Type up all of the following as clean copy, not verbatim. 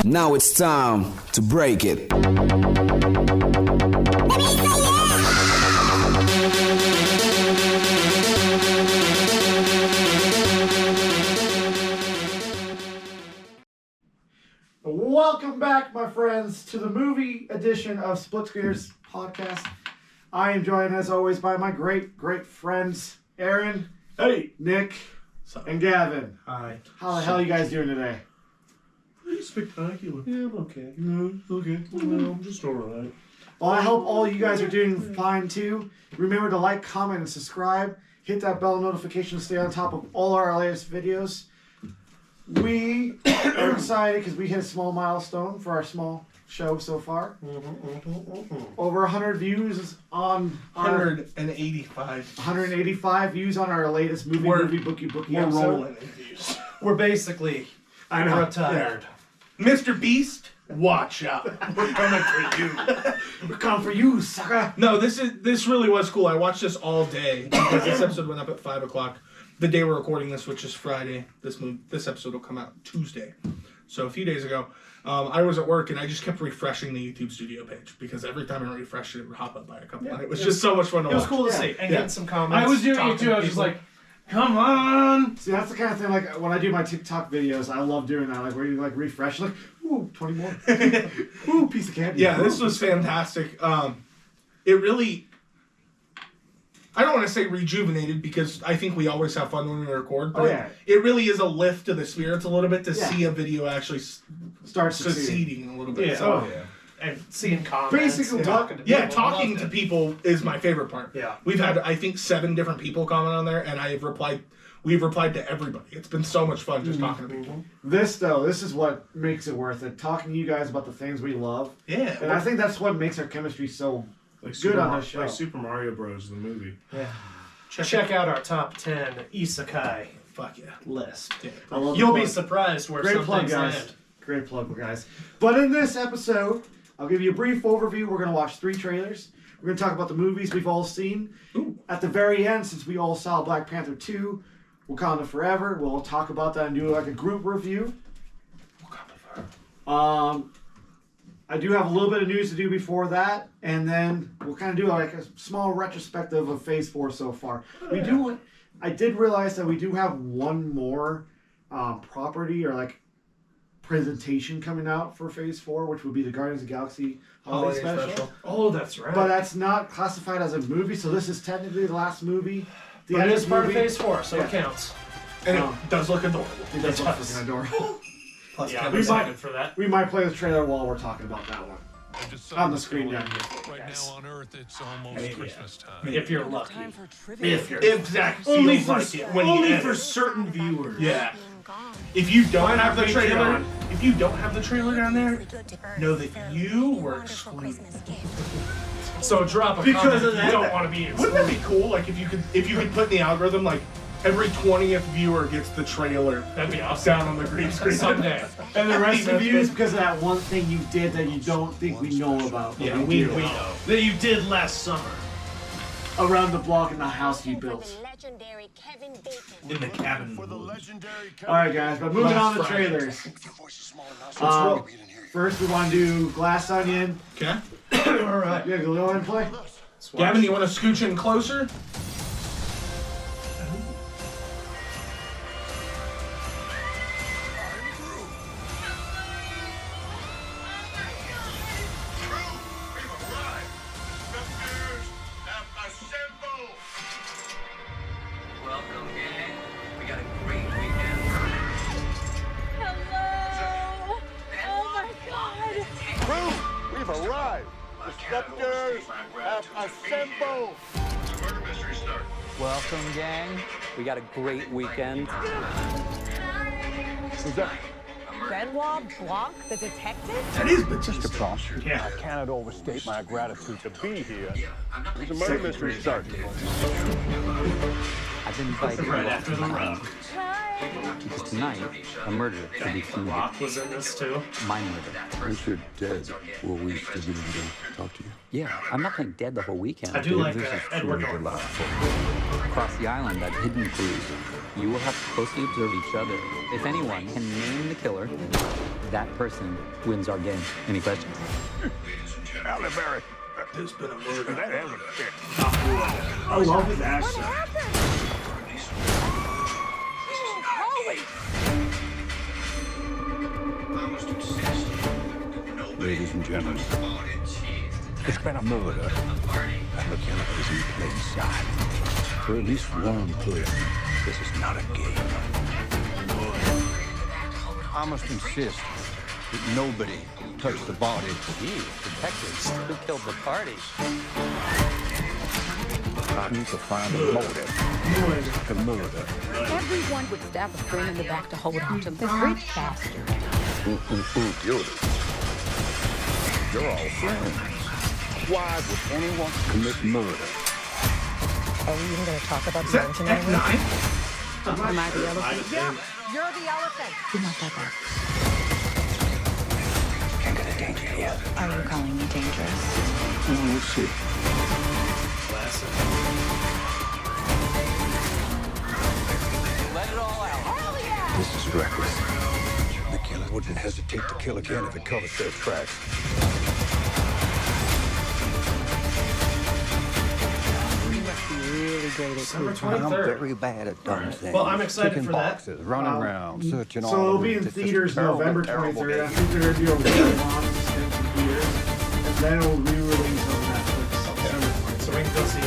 Now it's time to break it. Welcome back, my friends, to the movie edition of Splitscreeners podcast. I am joined, as always, by my great friends, Aaron, Hey, Nick, and Gavin. hi. How the hell are you guys doing today? Pretty spectacular. Yeah, I'm okay. Okay. Well, I'm just alright. Well, I hope all you guys are doing fine, too. Remember to like, comment, and subscribe. Hit that bell notification to stay on top of all our latest videos. We are excited because we hit a small milestone for our small show so far. Over 100 views on our 185 views on our latest movie bookie We're episode. rolling in views. We're basically retired. Mr. Beast, watch out. We're coming for you. We're coming for you, sucker. No, this really was cool. I watched this all day because this episode went up at 5 o'clock. The day we're recording this, which is Friday. This episode will come out Tuesday. So a few days ago, I was at work and I just kept refreshing the YouTube studio page because every time I refreshed it would hop up by a couple. And it was just so much fun to watch. It was cool to see and get some comments. I was doing it too. I was just like, come on. See, that's the kind of thing, like, when I do my TikTok videos, I love doing that. Like, where you, like, refresh, like, ooh, 20 more. Ooh, piece of candy. Yeah, this was fantastic. It really... I don't want to say rejuvenated because I think we always have fun when we record, but it really is a lift to the spirits a little bit to see a video actually start succeeding a little bit. Yeah. So, And seeing comments. Basically, talking to people. talking to people is my favorite part. Yeah. We've had, I think, 7 different people comment on there, and we've replied to everybody. It's been so much fun just talking to people. This is what makes it worth it. Talking to you guys about the things we love. Yeah. And I think that's what makes our chemistry so good on this show. Like Super Mario Bros. The movie. Yeah. Check out our top 10 isekai list. Yeah. I love You'll the be plug. surprised where Great some plug, things guys. land. Great plug, guys. But in this episode, I'll give you a brief overview. We're going to watch 3 trailers. We're going to talk about the movies we've all seen. Ooh. At the very end, since we all saw Black Panther 2, Wakanda Forever, we'll talk about that and do like a group review. Wakanda Forever. I do have a little bit of news to do before that, and then we'll kind of do like a small retrospective of Phase 4 so far. I did realize that we do have one more property or like presentation coming out for Phase 4, which would be the Guardians of the Galaxy Holiday Special. Oh, that's right. But that's not classified as a movie, so this is technically the last movie. But it is part of Phase 4, so it counts. And it does look adorable. It does look fucking adorable. Plus, Yeah, I'm we excited for that. We might play the trailer while we're talking about that one. On the screen down here. Right now on Earth, it's almost Christmas time. If you're lucky. Exactly. Only for certain viewers. Yeah. If you don't have the trailer, down there, know that you were excluded. So drop a Because comment of if that. you don't want to be Wouldn't that be cool? Like if you could put in the algorithm like every 20th viewer gets the trailer. That'd be awesome. Down on the green screen Someday. And the rest of you is because of that one thing you did that you don't think we know about. But Yeah, we we do. know. That you did last summer. Around the block in the house you built. In the cabin. Alright guys, but moving on to trailers. First we want to do Glass Onion. Okay. Alright. You gonna go ahead and play? Gavin, you want to scooch in closer? Welcome, gang. We got a great weekend. Hello! Oh my god! Crew, we've arrived. The Scepters have assembled. Welcome, gang. We got a great weekend. Who's that? Benoit Blanc, the detective? That is Mr. Frost. Yeah. I cannot overstate my gratitude to be here. He's a murder mystery sergeant. I've been invited Right after the rock. Hi! because tonight a murder could be committed. Rock was in this too. My murder. Once you're dead, will we still be able to talk to you? Yeah, I'm not playing dead the whole weekend. I do like This is Edward truly Norton. delightful. Across the island, I've hidden clues. You will have to closely observe each other. If anyone can name the killer, that person wins our game. Any questions? Halle Berry. There's been a murder. That evidence. I love his accent. Ladies and gentlemen, it's been a murder, and the killer is in plain sight. For at least one player, this is not a game. I must insist that nobody touch the body. Geez, detectives, who killed the party? I need to find a motive to murder. Everyone would stab a friend in the back to hold on to the freak bastard. Guilty. You're all friends. Why would anyone commit murder? Are we even going to talk about Is the that engine F9? Am I the elephant? Yeah, you're the elephant. You're not that bad. Can't get a danger here. Are you calling me dangerous? We'll see. Let it all out. Hell yeah! This is reckless. The killer wouldn't hesitate to kill again if it covers their tracks. You must be really great at December cooking. 23rd. Very bad at dumb things. Well, I'm excited Picking for that. boxes, running around, searching all So it'll over. be in It's just a theaters terrible, November terrible 23rd. I game. think they're going to do a really long stint in theaters. And then it'll re-release on Netflix September 20th. So we can go see it.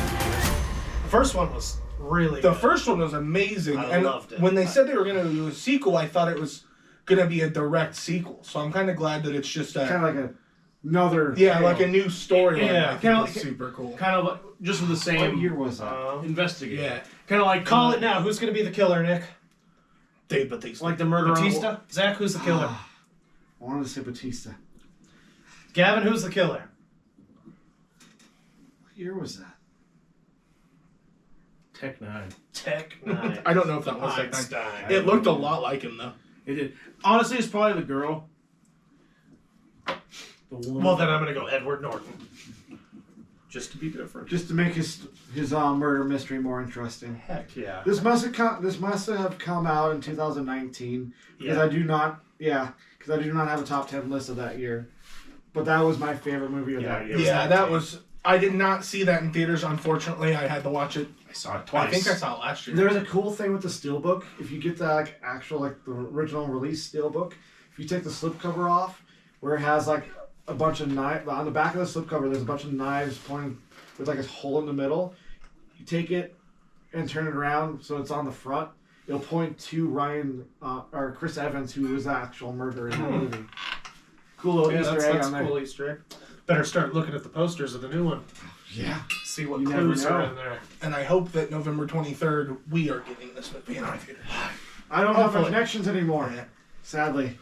The first one was really The good. first one was amazing. I and loved it. when they said they were going to do a sequel, I thought it was going to be a direct sequel. So I'm kind of glad that it's just Kind a... of like another... Yeah, like a new storyline. Yeah, I think kinda it's like- super cool. Kind of like, just with the What same year was that? investigate. Yeah. Kind of like Call it now. Who's going to be the killer, Nick? Dave Bautista. like the murder. Batista? Zach, who's the killer? I wanted to say Batista. Gavin, who's the killer? What year was that? Tech 9. Tech 9. I don't know if that was like Einstein. It looked a lot like him, though. It did. Honestly, it's probably the girl. The one. Well, then I'm going to go Edward Norton. Just to be different. Just to make his murder mystery more interesting. Heck yeah. This must have come out in 2019 because Yeah. I do not have a top 10 list of that year. But that was my favorite movie of that year. Yeah, that was... I did not see that in theaters, unfortunately. I had to watch it. I saw it Well, twice. I think I saw it last year. There's a cool thing with the steelbook. If you get the the original release steelbook, if you take the slipcover off, where it has like a bunch of knives on the back of the slipcover, there's a bunch of knives pointing with like a hole in the middle. You take it and turn it around so it's on the front. It'll point to Ryan or Chris Evans, who was the actual murderer in the movie. Cool little Easter egg that's on there. cool Easter egg. Better start looking at the posters of the new one. Yeah. See what You never clues are know. in there. And I hope that November 23rd, we are getting this movie in our theaters. I don't have my Hopefully. connections anymore, sadly.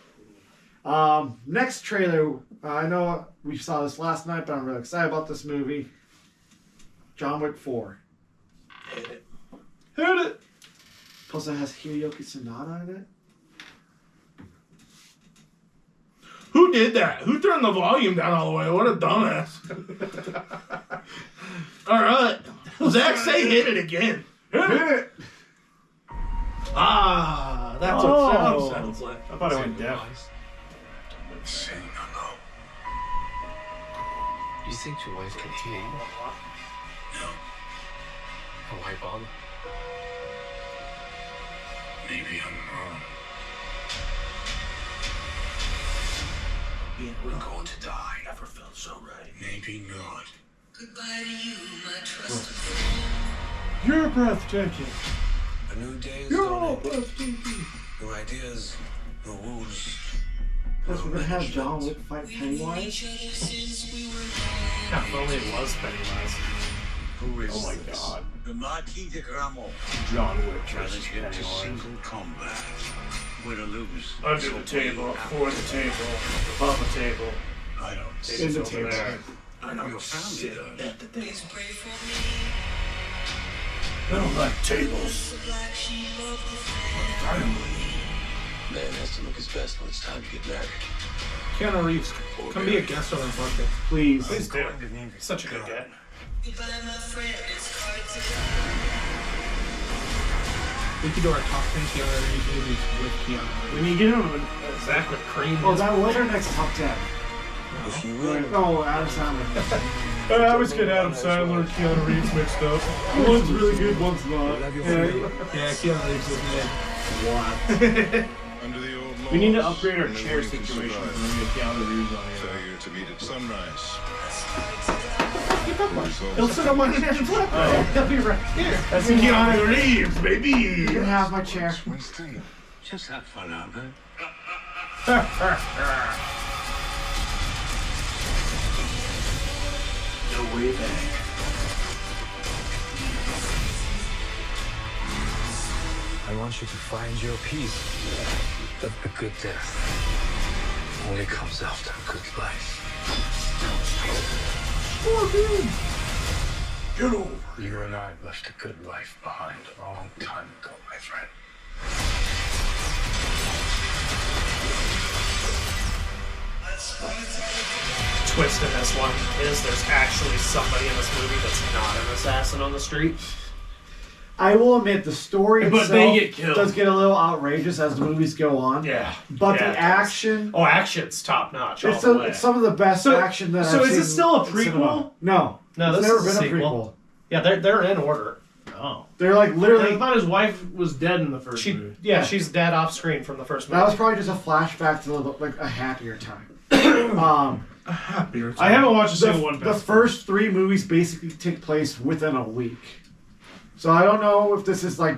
Next trailer, I know we saw this last night, but I'm really excited about this movie. John Wick 4. Hit it. Hit it! Plus it has Hiroyuki Sanada in it. Who did that? Who turned the volume down all the way? What a dumbass. All right. Zach, say hit it again. Hit it! Ah, that's Oh. what sound sounds like. I thought I went deaf. Saying hello. You think your wife can hear you? No. Oh, why bother? Maybe I'm wrong. We're going to die. Never felt so right. Maybe not. Goodbye to you, my trusted You're breathtaking. A new day is You're dawning. breathtaking. New ideas, new rules. Plus we're gonna have John Wick fight Pennywise. Yeah, if only it was Pennywise. Who is Oh my this? god. The Marquis de Gramont. John Wick Challenge versus him to Pennywise. single combat. Win or lose. Under the table, for the table, above the table. I don't. Tables over there. I know Your family does. at the table. I don't like tables. Man has to look his best when it's time to get married. Keanu Reeves, come be a guest on our podcast. Please. Please do. Such a good guy. We could do our top 10 Keanu Reeves movies with Keanu Reeves. We need to get him Zach with cream. Oh, that was our next top 10. If you would. Oh, Adam Sandler. I always get Adam Sandler and Keanu Reeves mixed up. One's really good, one's not. Yeah, Keanu Reeves is mid. What? Under the old We need to laws, upgrade our no chair one can situation survive. when we get Keanu Reeves on here. Failure to meet at sunrise. He'll sit on my hand and flip. He'll be right here. That's Keanu Reeves, baby! You can have my chair. Winston, just have fun out there. No way back. I want you to find your peace. But a good death only comes after a good life. Get over. You and I left a good life behind a long time ago, my friend. Twist in this one is there's actually somebody in this movie that's not an assassin on the street. I will admit the story But itself they get killed. does get a little outrageous as the movies go on. Yeah. But Yeah, the it does. action, Oh, action's top notch. it's some of the best action that I've seen. So is it still a in cinema. prequel? No. No, it's this never is a been a sequel. prequel. Yeah, they're in order. Oh. They're like I literally. thought his wife was dead in the first movie. She's dead off screen from the first movie. That was probably just a flashback to like a happier time. Happier. I haven't watched a single one. The first 3 movies basically take place within a week. So I don't know if this is like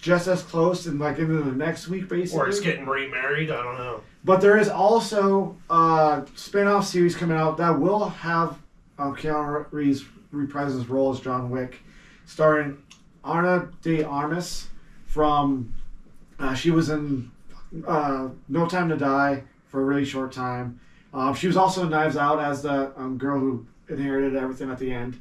just as close and like into the next week basically. Or he's getting remarried. I don't know. But there is also a spin-off series coming out that will have Keanu Reeves reprise his role as John Wick, starring Ana de Armas from. She was in No Time to Die for a really short time. She was also in Knives Out as the girl who inherited everything at the end.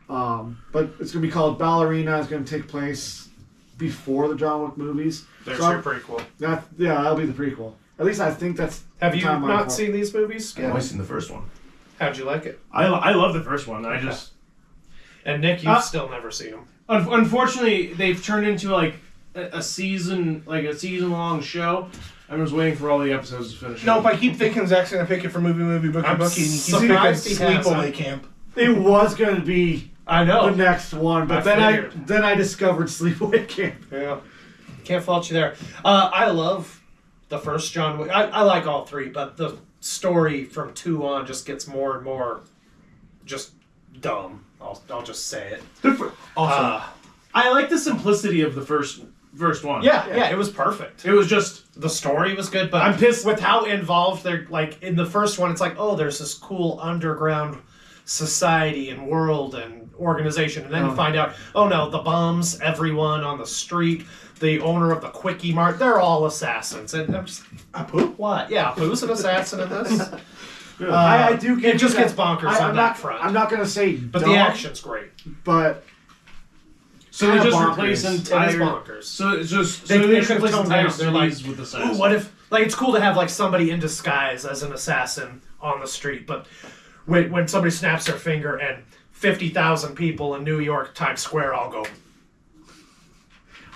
But it's going to be called Ballerina. It's going to take place before the John Wick movies. There's So your prequel. that'll be the prequel. At least I think that's. Have the you timeline not for it. seen these movies? I've only seen the first one. How'd you like it? I love the first one. I just. And Nick, you've still never seen them. Unfortunately, they've turned into like a season long show. I'm just waiting for all the episodes to finish. Nope, I keep thinking Zach's gonna pick it for movie, bookie, I'm bookie, and he's surprised picking he has, Sleepaway Camp. It was going to be I know. the next one, but then I discovered Sleepaway Camp. Yeah. Can't fault you there. I love the first John Wick. I like all 3, but the story from 2 on just gets more and more just dumb. I'll just say it. I like the simplicity of the first one. Yeah, it was perfect. It was just The story was good, but I'm pissed with how involved they're like in the first one. It's like, oh, there's this cool underground society and world and organization, and then you find out, oh no, the bums, everyone on the street, the owner of the Quickie Mart, they're all assassins. And I'm just, Apu? What? Yeah, Apu's an assassin in this. I do get It just that. gets bonkers on that front. I'm not going to say But dumb, the action's great. But so they kinda just bonkers. replace It is entire. bonkers. So it's just They just could have replace toned entire down. They're like, cities with ooh, assassins. what if? Like, it's cool to have like somebody in disguise as an assassin on the street, but when somebody snaps their finger and 50,000 people in New York Times Square all go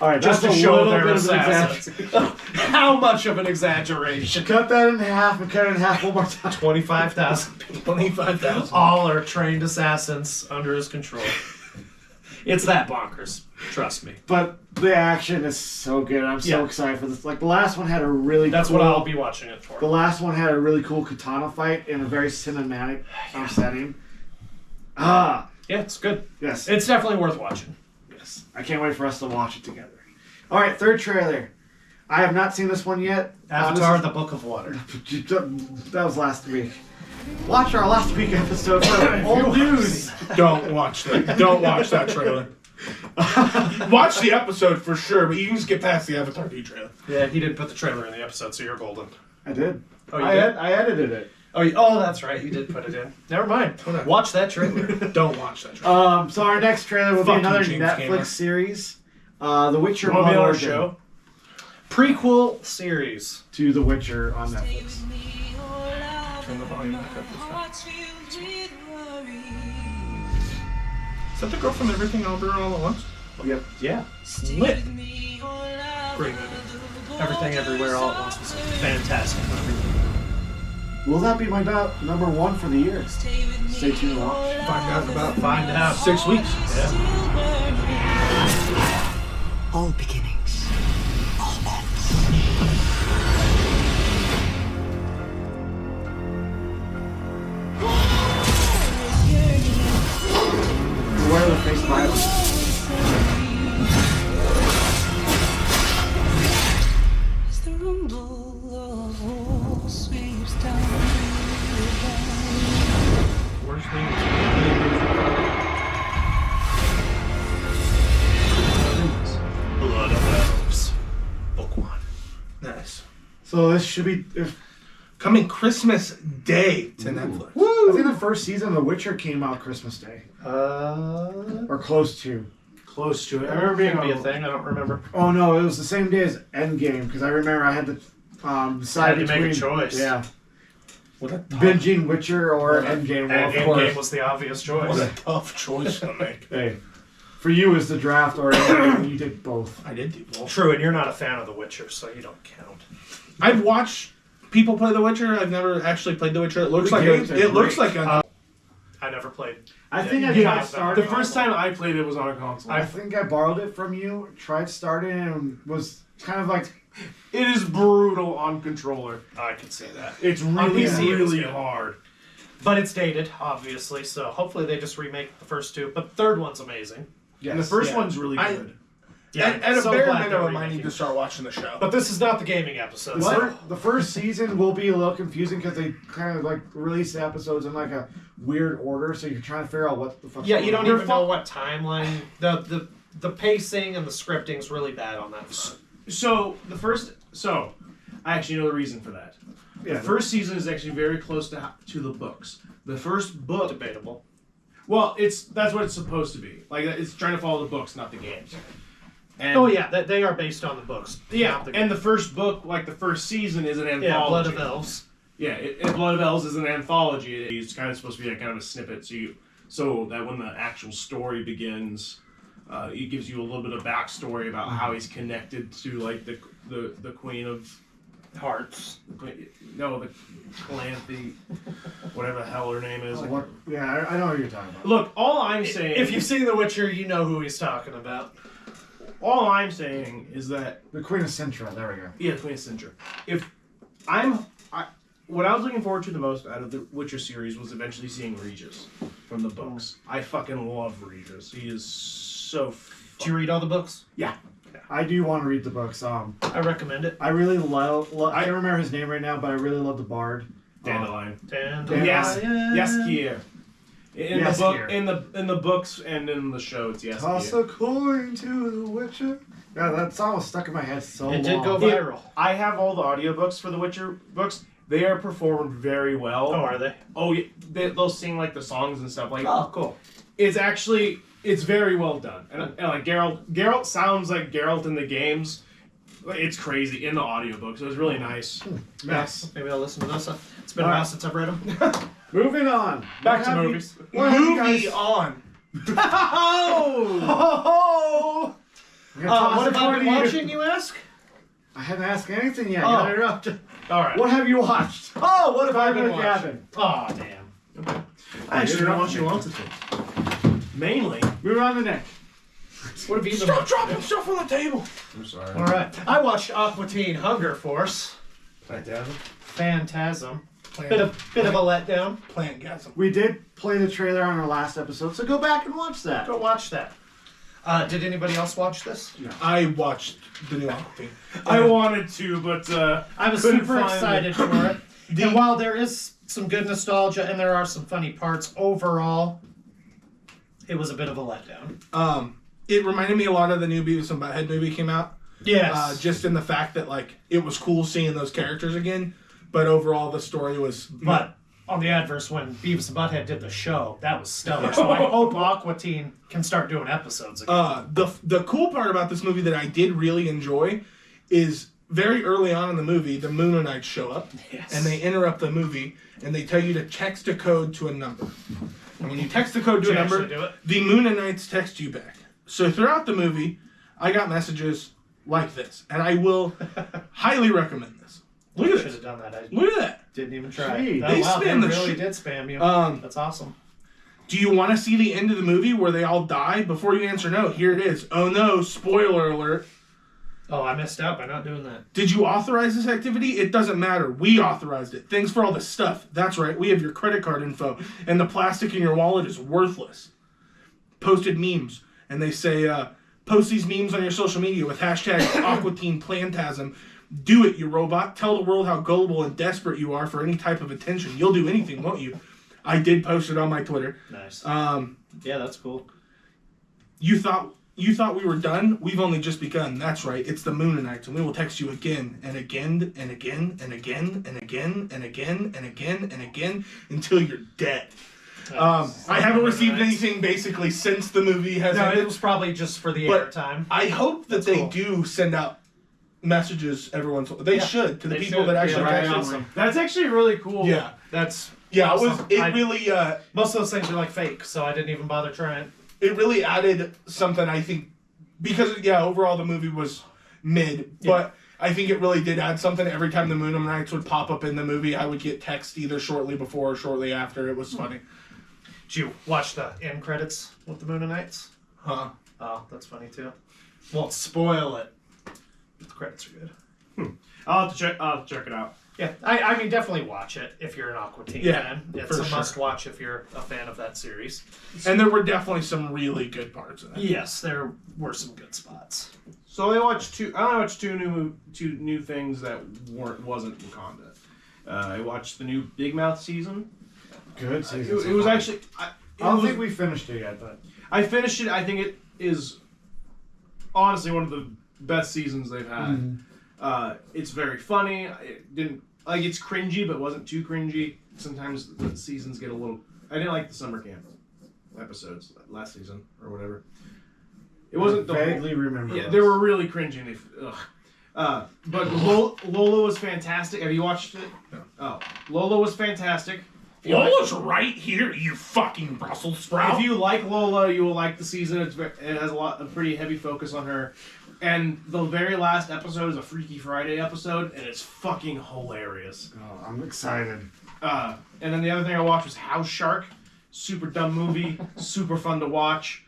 all right, just to that's a show little they're bit of an assassins. How much of an exaggeration? Cut that in half and cut it in half one more time. 25,000 people. 25,000. All are trained assassins under his control. It's that bonkers. Trust me. But the action is so good. I'm so excited for this. Like the last one had a really. That's cool, what I'll be watching it for. The last one had a really cool katana fight in a very cinematic setting. Yeah, it's good. Yes. It's definitely worth watching. Yes. I can't wait for us to watch it together. All right, third trailer. I have not seen this one yet. Avatar: The Book of Water. That was last week. Watch our last week episode for old news. Don't watch that. Don't watch that trailer. Watch the episode for sure, but you can just get past the Avatar 2 trailer. Yeah, he didn't put the trailer in the episode, so you're golden. I did. Oh, you did? I edited it. Oh, that's right. You did put it in. Never mind. Watch that trailer. Don't watch that trailer. So our next trailer will be Fuck you, another James Netflix Cameron. series. The Witcher. You want to be on our Origin show? Prequel series. to The Witcher on Netflix. Turn the volume back up this time. Is that the girl from Everything Everywhere All at Once? Yep. Yeah. Lit. Great movie. Everything Everywhere All at Once was a fantastic movie. Will that be my number one for the year? Stay tuned. To watch. Find out 6 weeks. Yeah. All beginnings, all ends. Where the face violence? Worst thing Blood of Elves. Book 1. Nice. So this should be. Coming Christmas Day to Netflix. I think the first season of The Witcher came out Christmas Day. Or close to. Close to it. I remember being a thing. I don't remember. Oh no, it was the same day as Endgame because I remember I had to decide Had to between. make a choice. Yeah. What a tough, Binging Witcher or Endgame. Well, of course. Endgame was the obvious choice. what a tough choice to make. Hey, for you is the draft or Endgame. You did both. I did do both. True, and you're not a fan of The Witcher, so you don't count. I've watched people play The Witcher. I've never actually played The Witcher. It looks The like games are it looks great. like a. I never played. I think I you tried have starting. The first time I played it was on a console. I think I borrowed it from you. Tried starting and was kind of like. It is brutal on controller. I can see that. It's On really, PC it was really good. hard. But it's dated, obviously, so hopefully they just remake the first two. But the third one's amazing. And the first Yeah. one's really good. Yeah, At a so bare glad they're minimum, I remaking need to it. start watching the show. But this is not the gaming episode. so- The first season will be a little confusing because they kind of like release the episodes in like a weird order, so you're trying to figure out what the fuck. Yeah, you don't even know what timeline. The pacing and the scripting's really bad on that front. So I actually know the reason for that. Yeah, The first season is actually very close to the books. The first book, Debatable. well, that's what it's supposed to be. Like it's trying to follow the books, not the games. And, Oh yeah, they are based on the books. yeah. not the And the first book, like the first season, is an anthology. yeah, Blood of Elves. Yeah, Blood of Elves is an anthology. It's kind of supposed to be like kind of a snippet, so that when the actual story begins, it gives you a little bit of backstory about how he's connected to like the Queen of Hearts. No, the Calanthe, whatever the hell her name is. Yeah, I know what you're talking about. Look, all I'm saying. If you've seen The Witcher, you know who he's talking about. All I'm saying is that The Queen of Sintra. There we go. yeah, Queen of Sintra. What I was looking forward to the most out of the Witcher series was eventually seeing Regis from the books. I fucking love Regis. He is so. Did you read all the books? Yeah. I do want to read the books. I recommend it. I really love. I can't remember his name right now, but I really love the Bard. Dandelion. Dandelion. Jaskier. In the book, Jaskier. in the books and in the show, it's Toss Jaskier. a coin to the Witcher. Yeah, that song was stuck in my head so long. It did go viral. I have all the audiobooks for the Witcher books. They are performed very well. Oh, are they? Oh, yeah. They'll sing like the songs and stuff. Like, Oh, cool. It's very well done. And like Geralt sounds like Geralt in the games. It's crazy in the audiobook, so it's really nice. Yes. Maybe I'll listen to this. It's been a while since I've read them. Moving on. Back to movies. Movie on. Oh! What have I been watching, you ask? I haven't asked anything yet. Oh. Got interrupted. All right. What have you watched? Oh, what have I been Fireman watching? Cabin. Oh, damn. I actually know what you wanted to. Mainly. Moving on to Nick. What have you been Stop watching? dropping stuff on the table. I'm sorry. All right. I watched Aqua Teen Hunger Force. Phantasm. Phantasm. Bit of a letdown. Plantgasm. We did play the trailer on our last episode, so go back and watch that. Go watch that. Did anybody else watch this? No. I watched the new Aqua Teen. I wanted to, but I was couldn't super find excited for it. And while there is some good nostalgia and there are some funny parts, overall, it was a bit of a letdown. It reminded me a lot of the new Beavis and Butthead movie came out. Yes. Just in the fact that like it was cool seeing those characters again, but overall the story was. But on the adverse, when Beavis and Butthead did the show, that was stellar. So I hope Aqua Teen can start doing episodes again. The cool part about this movie that I did really enjoy is very early on in the movie, the Moonanites show up, and they interrupt the movie, and they tell you to text a code to a number. And when you text the code to a number, the Moonanites text you back. So throughout the movie, I got messages like this, and I will highly recommend this. Look at Should this. have done that. I Look at that. didn't even try. Gee, Oh, they wow, spam the really shit. did spam you. That's awesome. Do you want to see the end of the movie where they all die? Before you answer no, here it is. Oh no, spoiler alert. Oh, I missed out by not doing that. Did you authorize this activity? It doesn't matter. We authorized it. Thanks for all the stuff. That's right. We have your credit card info. And the plastic in your wallet is worthless. Posted memes. And they say, post these memes on your social media with hashtag #AquatinePlantasm. Do it, you robot. Tell the world how gullible and desperate you are for any type of attention. You'll do anything, won't you? I did post it on my Twitter. Nice. Yeah, that's cool. You thought we were done? We've only just begun. That's right. It's the Moonanites, and we will text you again and again and again and again and again and again and again and again until you're dead. I haven't received anything basically since the movie has ended. It was probably just for the But airtime. I hope that they do send out messages every once in a while. They should to the people that actually text them. That's actually really cool. Yeah. That's awesome. Really most of those things are like fake, so I didn't even bother trying. It really added something, I think, because overall the movie was mid, but I think it really did add something. Every time the Moonanites would pop up in the movie, I would get text either shortly before or shortly after. It was funny. Did you watch the end credits with the Moonanites? Huh? Oh, that's funny too. Won't spoil it. The credits are good. I'll have to check it out. Yeah, I mean, definitely watch it if you're an Aqua Teen fan. It's a must-watch if you're a fan of that series. And there were definitely some really good parts in it. Yes, there were some good spots. So I watched two new things that wasn't Wakanda. I watched the new Big Mouth season. Good season. It was actually. I don't think we finished it yet, but I finished it. I think it is honestly one of the best seasons they've had. It's very funny. It didn't it's cringy, but wasn't too cringy. Sometimes the seasons get a little. I didn't like the summer camp episodes last season or whatever. It wasn't the vaguely remember. Yeah, they were really cringy. And but Lola was fantastic. Have you watched it? No. Oh, Lola was fantastic. Lola's right here, you fucking Brussels sprout. If you like Lola, you will like the season. It has a pretty heavy focus on her. And the very last episode is a Freaky Friday episode, and it's fucking hilarious. Oh, I'm excited. And then the other thing I watched was House Shark. Super dumb movie, super fun to watch.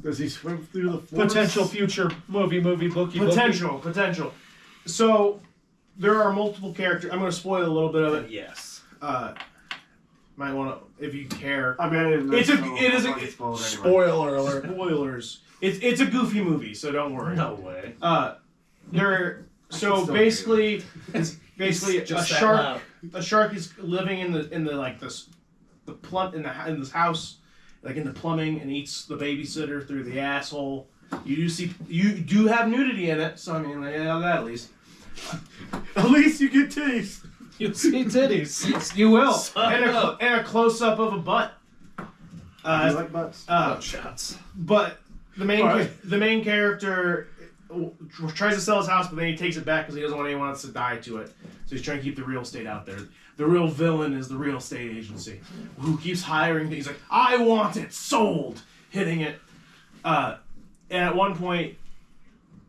Does he swim through the forest? Potential future movie, bookie. Potential. So, there are multiple characters. I'm going to spoil a little bit of it. Yes. Might want to, if you care. I mean, it is a spoiler alert. Spoilers. It's a goofy movie, so don't worry. No way. So basically, it's basically a just shark. loud. A shark is living in this house, like in the plumbing, and eats the babysitter through the asshole. You do have nudity in it, so I mean, yeah, that at least. At least you get taste. You'll see titties. You will. And a close up of a butt. I like butts. Shots. But the main character tries to sell his house, but then he takes it back because he doesn't want anyone else to die to it. So he's trying to keep the real estate out there. The real villain is the real estate agency, who keeps hiring things like, I want it sold, hitting it. And at one point,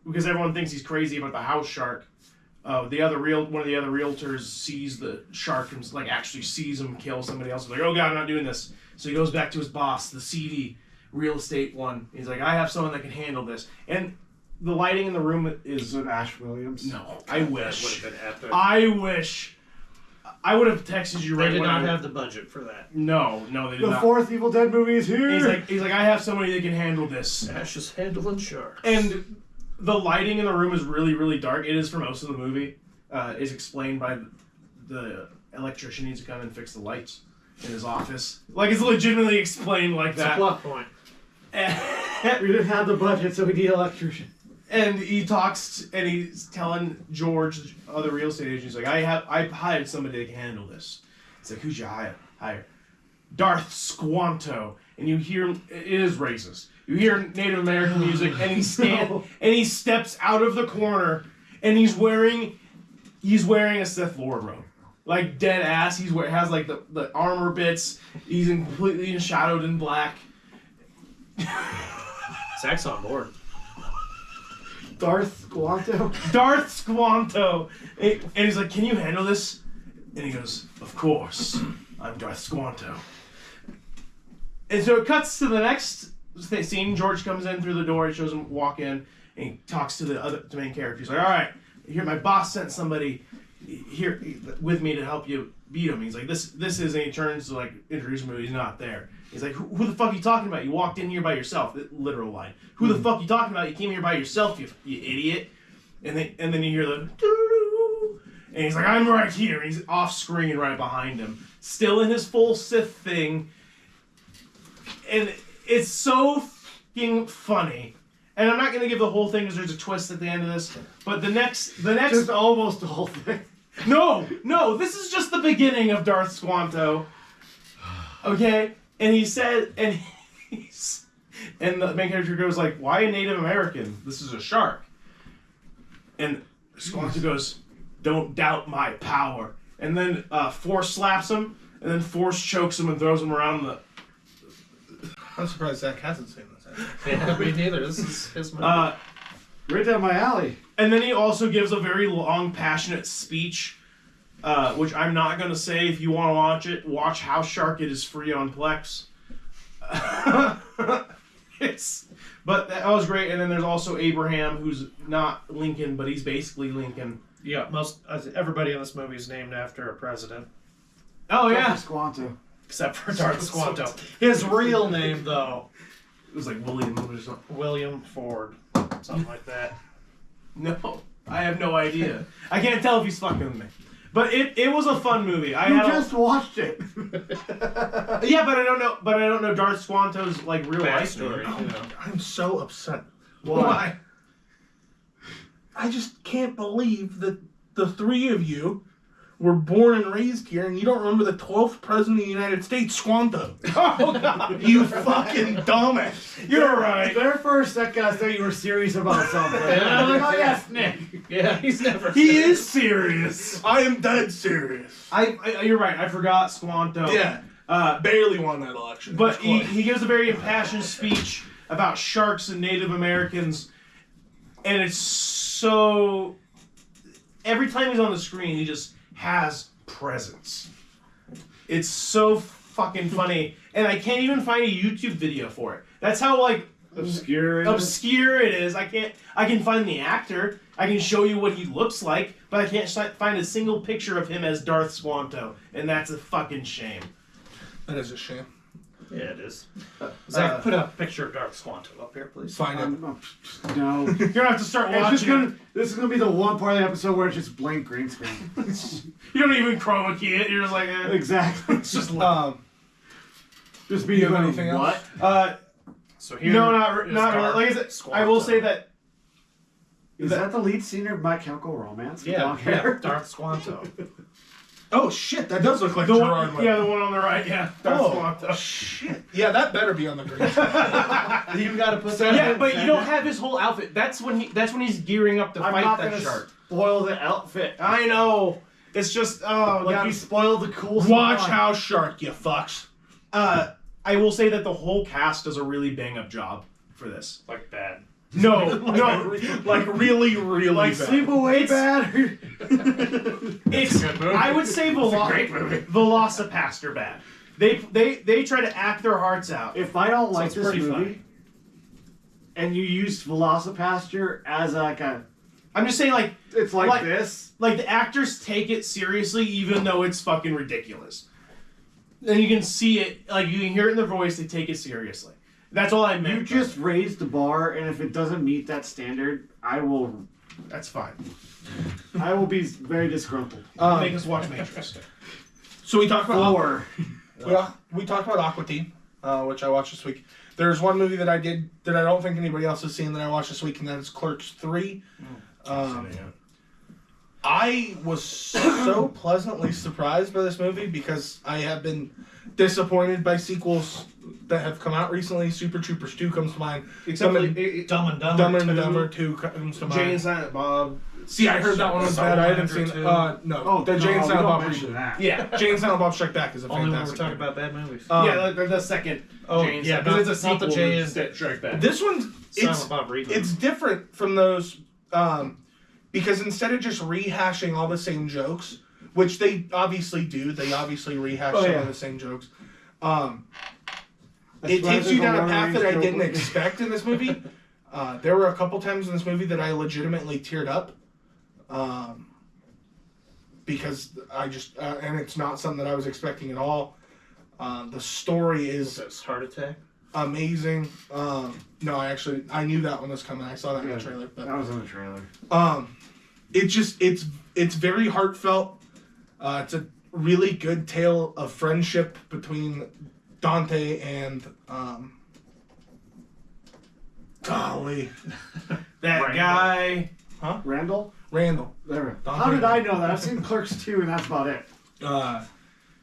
because everyone thinks he's crazy about the house shark, one of the other realtors sees the shark and actually sees him kill somebody else. He's like, oh god, I'm not doing this. So he goes back to his boss, the seedy real estate one. He's like, I have someone that can handle this. And the lighting in the room is it Ash Williams? No, I wish. That would have been epic. I wish. I would have texted you right They did when not have the budget for that. No, they did The not. fourth Evil Dead movie is here. He's like, I have somebody that can handle this. Ash is handling sharks. And the lighting in the room is really, really dark. It is for most of the movie. It's explained by the electrician needs to come and fix the lights in his office. It's legitimately explained like that. It's a plot point. We didn't have the budget, so we need an electrician. And he talks, and he's telling George, the other real estate agent, he's like, I hired somebody that can handle this. It's like, who'd you hire? Darth Squanto. And you hear, it is racist. You hear Native American music, and he steps out of the corner, and he's wearing a Sith Lord robe. Dead ass. Has the armor bits. He's completely shadowed in black. Zach's on board. Darth Squanto? Darth Squanto. And he's like, can you handle this? And he goes, of course. I'm Darth Squanto. And so it cuts to the next scene. George comes in through the door. He shows him walk in. And he talks to the main character. He's like, all right, here, my boss sent somebody here with me to help you beat him. He's like, this is, and he turns to like introduce him, but he's not there. He's like, who the fuck are you talking about? You walked in here by yourself. Literal line. Who the fuck are you talking about? You came here by yourself, you idiot. And then you hear the doo-doo-doo. And he's like, I'm right here. And he's off screen right behind him. Still in his full Sith thing. And it's so fucking funny. And I'm not going to give the whole thing because there's a twist at the end of this. But the next... Just almost the whole thing. No, this is just the beginning of Darth Squanto. Okay? And he said... And the main character goes like, why a Native American? This is a shark. And Squanto goes, don't doubt my power. And then Force slaps him. And then Force chokes him and throws him around the... I'm surprised Zach hasn't seen this. Yeah, me neither. This is his movie. Right down my alley. And then he also gives a very long, passionate speech, which I'm not going to say. If you want to watch it, watch House Shark. It is free on Plex. But that was great. And then there's also Abraham, who's not Lincoln, but he's basically Lincoln. Yeah, everybody in this movie is named after a president. Oh, yeah. Darth Squanto. Except for Darth Squanto. His real name, though. It was like William or something. William Ford. Something like that. No, I have no idea. I can't tell if he's fucking with me. But it was a fun movie. You just watched it. Yeah, but I don't know Darth Squanto's like real life story. Oh, I'm so upset. Why? I just can't believe that the three of you were born and raised here, and you don't remember the 12th president of the United States, Squanto. Oh, God. You fucking dumbass. You're right. There for a second, I thought you were serious about something. Yeah. I was like, oh, yes, Nick. Yeah, he's never. He is serious. I am dead serious. You're right. I forgot Squanto. Yeah. Barely won that election. But he gives a very impassioned speech about sharks and Native Americans, and it's so... Every time he's on the screen, he just has presence. It's so fucking funny, and I can't even find a YouTube video for it. That's how like obscure it is. I can find the actor. I can show you what he looks like, but I can't find a single picture of him as Darth Squanto, and that's a fucking shame. That is a shame. Yeah, it is. Zach, put a picture of Darth Squanto up here, please. Find it. No. You're gonna have to start watching. This is gonna be the one part of the episode where it's just blank green screen. You don't even chroma key it. You're just like, Exactly. It's just just be you have anything else? So here. No, not really. Like I said, I will say that. Is that the lead singer of My Chemical Romance? Yeah, Darth Squanto. Oh shit, that does look like The Gerard one, Way. yeah, the one on the right. Yeah, Darth Squanto. Shit. Yeah, that better be on the green. You gotta put that. Yeah, but you don't have his whole outfit. That's when he's gearing up to I'm fight not that gonna shark. spoil the outfit. I know. It's just Like you spoiled the cool. Watch spot. House Shark, you fucks. I will say that the whole cast does a really bang up job for this. Like bad. No, Like really, really Like bad. Sleepaway Bad. it's a good movie. I would say great movie. Velocipaster bad. They try to act their hearts out. If I don't like it's this pretty movie, funny. and you used Velocipaster as like a, I'm just saying it's like this. Like the actors take it seriously even though it's fucking ridiculous. And you can see it, like you can hear it in their voice, they take it seriously. That's all I meant. You just raised the bar, and if it doesn't meet that standard, I will. That's fine. I will be very disgruntled. Make us watch Matrix. So we talked about Four. we talked about Aqua Teen, which I watched this week. There's one movie that I did that I don't think anybody else has seen that I watched this week, and that is Clerks 3. I was so pleasantly surprised by this movie because I have been disappointed by sequels that have come out recently. Super Troopers 2 comes to mind. Except Dumb and Dumber. Dumb and Dumber 2 comes to mind. Jay and Silent Bob. See, I heard that one was bad. I haven't seen. No. The Jay and Silent Bob reboot. Yeah, Jay and Silent Bob Strike Back is a only when we're fantastic. talking about bad movies. Yeah, the second. Jane's yeah, because it's a not the sequel Jay to and Strike Back. This one's Silent Bob reboot. it's different from those because instead of just rehashing all the same jokes, which they obviously do, they obviously rehash some of the same jokes. It takes you down a path that I didn't expect in this movie. There were a couple times in this movie that I legitimately teared up. Because I just, and it's not something that I was expecting at all. The story is heart attack. Amazing. No, I knew that one was coming. I saw that in the trailer. But, that was in the trailer. It's very heartfelt. It's a really good tale of friendship between Dante and golly, that Randall. guy. Huh? Randall. There. How did I know that? I've seen Clerks 2, and that's about it.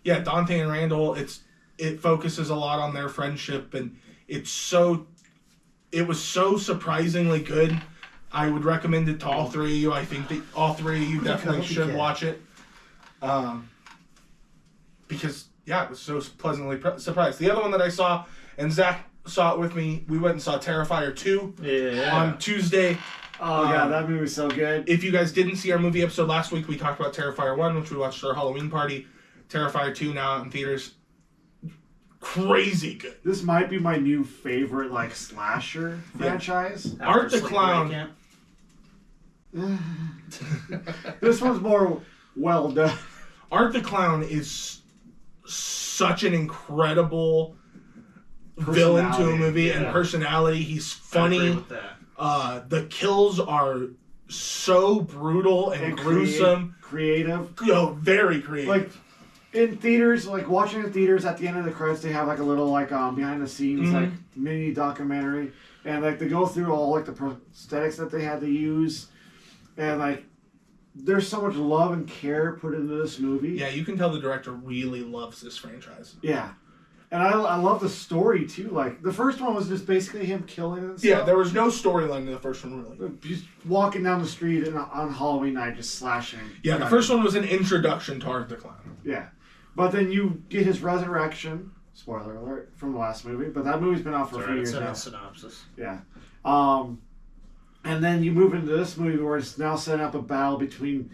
Yeah, Dante and Randall. It focuses a lot on their friendship, and it was so surprisingly good. I would recommend it to all three of you. I think that all three of you definitely should watch it. Because it was so pleasantly surprised. The other one that I saw, and Zach saw it with me, we went and saw Terrifier 2 on Tuesday. Oh, yeah, that movie was so good. If you guys didn't see our movie episode last week, we talked about Terrifier 1, which we watched at our Halloween party. Terrifier 2 now out in theaters. Crazy good. This might be my new favorite, slasher franchise. Art the Clown. This one's more well done. Art the Clown is such an incredible villain to a movie and personality. He's funny. I agree with that. The kills are so brutal and gruesome. Creative. Very creative. In theaters, watching in theaters, at the end of the credits, they have a little behind the scenes mini documentary, and they go through all the prosthetics that they had to use, and there's so much love and care put into this movie. Yeah, you can tell the director really loves this franchise. Yeah. And I love the story, too. The first one was just basically him killing and stuff. Yeah, there was no storyline in the first one, really. Just walking down the street on Halloween night, just slashing. Yeah, the first one was an introduction to Art the Clown. Yeah. But then you get his resurrection, spoiler alert, from the last movie. But that movie's been out for a few years now. Synopsis. Yeah. And then you move into this movie where it's now setting up a battle between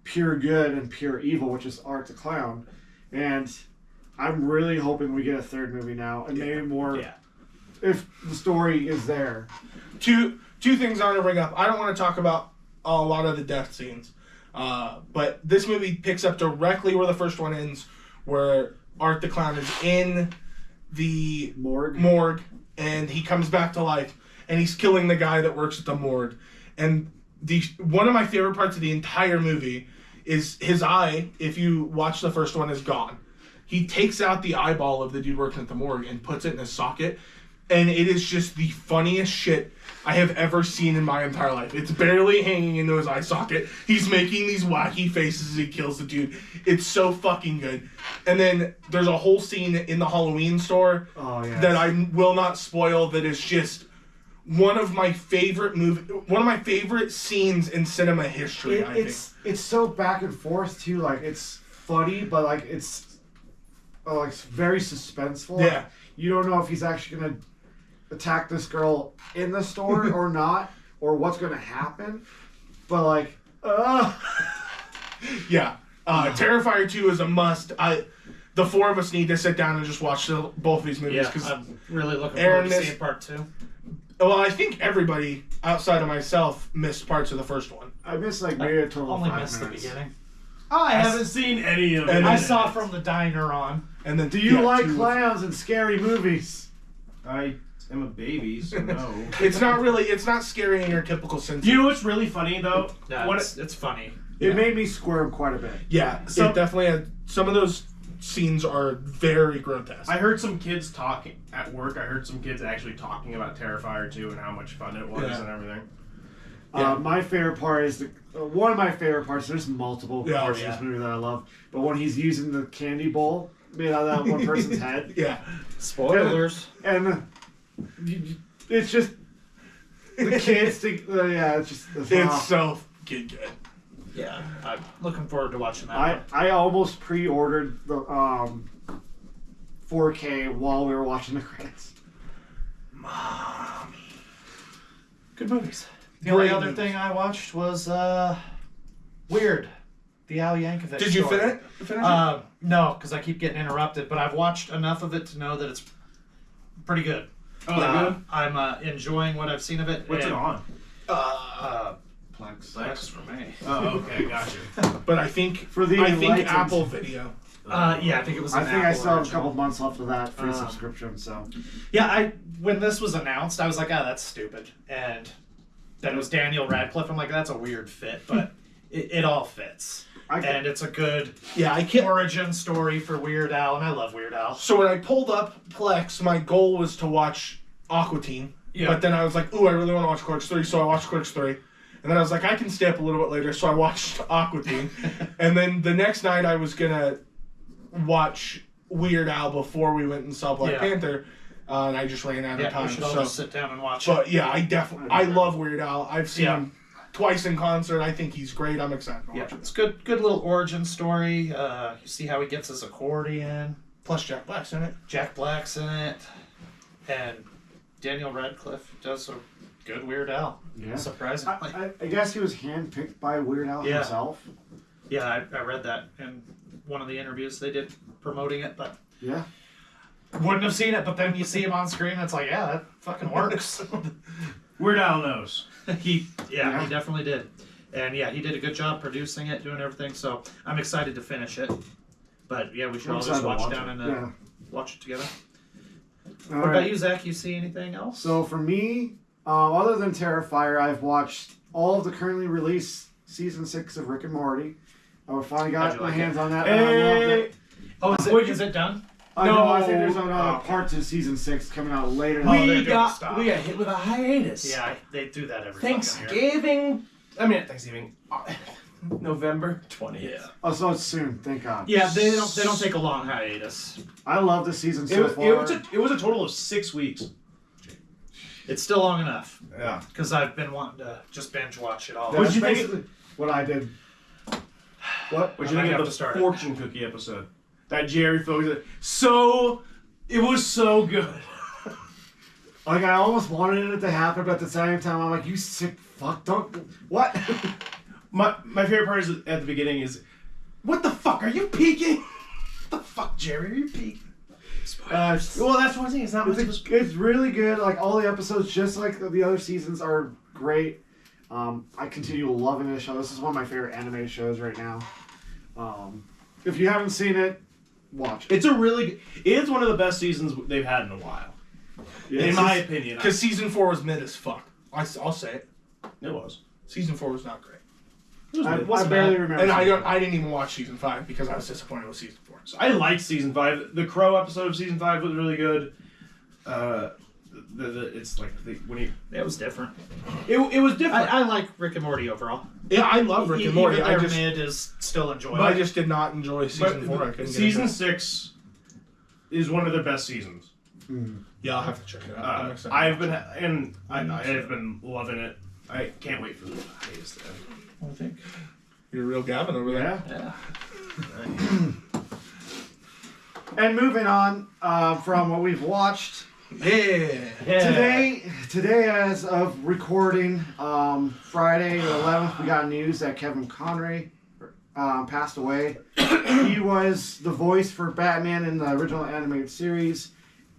pure good and pure evil, which is Art the Clown. And I'm really hoping we get a third movie now, and maybe more if the story is there. Two things I want to bring up. I don't want to talk about a lot of the death scenes, but this movie picks up directly where the first one ends, where Art the Clown is in the morgue, and he comes back to life, and he's killing the guy that works at the morgue. And one of my favorite parts of the entire movie is his eye, if you watch the first one, is gone. He takes out the eyeball of the dude working at the morgue and puts it in his socket. And it is just the funniest shit I have ever seen in my entire life. It's barely hanging into his eye socket. He's making these wacky faces as he kills the dude. It's so fucking good. And then there's a whole scene in the Halloween store that I will not spoil that is just one of my favorite scenes in cinema history, I think. It's so back and forth, too. It's funny, but it's very suspenseful. Yeah. You don't know if he's actually going to attack this girl in the store or not, or what's going to happen. But yeah. Terrifier 2 is a must. The four of us need to sit down and just watch both of these movies. Yeah, I'm really looking forward to seeing part 2. Well, I think everybody outside of myself missed parts of the first one. I missed maybe a total only 5 missed minutes. the beginning. I haven't seen any of it. I saw from the diner on. And then do you like clowns and scary movies? I am a baby, so no. It's not scary in your typical sense. You know what's really funny though? No, it's funny. It made me squirm quite a bit. Yeah, so it definitely had, some of those scenes are very grotesque. I heard some kids talking at work. I heard some kids actually talking about Terrifier 2 and how much fun it was and everything. My favorite part is one of my favorite parts. There's multiple parts of this movie that I love, but when he's using the candy bowl made out of that one person's head. Yeah. Spoilers. And it's just the kids think. It's just it's so fucking good. Yeah, I'm looking forward to watching that. I almost pre-ordered the 4K while we were watching the credits. Good movies. The only other thing I watched was Weird, the Al Yankovic. Did you story. finish it? No, because I keep getting interrupted. But I've watched enough of it to know that it's pretty good. Oh, good. I'm enjoying what I've seen of it. What's it on? Plex for me. Oh, okay, gotcha. But I think For the I think enlightened- Apple Video. Yeah, I think it was. I an think I Apple still have a original. couple months left of that free subscription. So Yeah, when this was announced, I was like, "Ah, that's stupid," and then it was Daniel Radcliffe. I'm like, "That's a weird fit," but it all fits, and it's a good origin story for Weird Al, and I love Weird Al. So when I pulled up Plex, my goal was to watch Aqua Teen. Yeah. But then I was like, ooh, I really want to watch Clerks 3, so I watched Clerks 3. And then I was like, I can stay up a little bit later, so I watched Aqua Teen. And then the next night I was going to watch Weird Al before we went and saw Black Panther. And I just ran out of time. We should all just sit down and watch But it. yeah, I love Weird Al. I've seen him twice in concert. I think he's great. I'm excited to watch it. It's good little origin story. You see how he gets his accordion. Plus Jack Black's in it. Jack Black's in it. And Daniel Radcliffe does a good Weird Al. yeah, Surprisingly. I guess he was handpicked by Weird Al himself. Yeah, I read that in one of the interviews they did promoting it, but Yeah. wouldn't have seen it. But then you see him on screen, and it's like, yeah, that fucking works. Weird Al knows. He definitely did. And yeah, he did a good job producing it, doing everything. So I'm excited to finish it. But yeah, we should I'm all just excited to watch watch down it. and Yeah. watch it together. All What right. about you, Zach? You see anything else? So for me, other than Terrifier, I've watched all of the currently released season 6 of Rick and Morty. I finally How'd got you my like hands it? on that. And I loved it. Oh, is it done? No, I think there's another part to season 6 coming out later. We got hit with a hiatus. Yeah, they do that every Thanksgiving. I mean, Thanksgiving. November 20th. Yeah. Oh, so it's soon. Thank God. Yeah, they don't take a long hiatus. I love the season It so was, far. it was a total of 6 weeks. It's still long enough. Yeah. Because I've been wanting to just binge watch it all. That's What'd you think basically what I did. What? What'd you I might think have of to the start it. fortune cookie episode? That Jerry Fox. It was so good. Like, I almost wanted it to happen, but at the same time, I'm like, you sick fuck, don't... What? My favorite part is at the beginning is, what the fuck, are you peeking? What the fuck, Jerry, are you peeking? Well, that's what I'm saying, it's not much of a It's really good. Like, all the episodes, just like the other seasons, are great. I continue loving this show. This is one of my favorite anime shows right now. If you haven't seen it, watch it. It is one of the best seasons they've had in a while. Yeah, in my opinion. Because season 4 was mid as fuck. I'll say it. It was. Season 4 was not great. I barely remember. And I didn't even watch season 5 because I was disappointed with season 4. So I liked season 5. The Crow episode of season 5 was really good. It's like when he. It was different. It was different. I like Rick and Morty overall. Yeah, I love Rick and Morty. Even their mid is still enjoyable. I just did not enjoy season 4. I couldn't Season get into 6 is one of their best seasons. Yeah, I'll have to check it out. I'm excited. I've been loving it. I can't wait for the hiatus to end. I think you're a real Gavin over there. Yeah. And moving on from what we've watched. Yeah. Today, as of recording, Friday the 11th, we got news that Kevin Conroy passed away. He was the voice for Batman in the original animated series,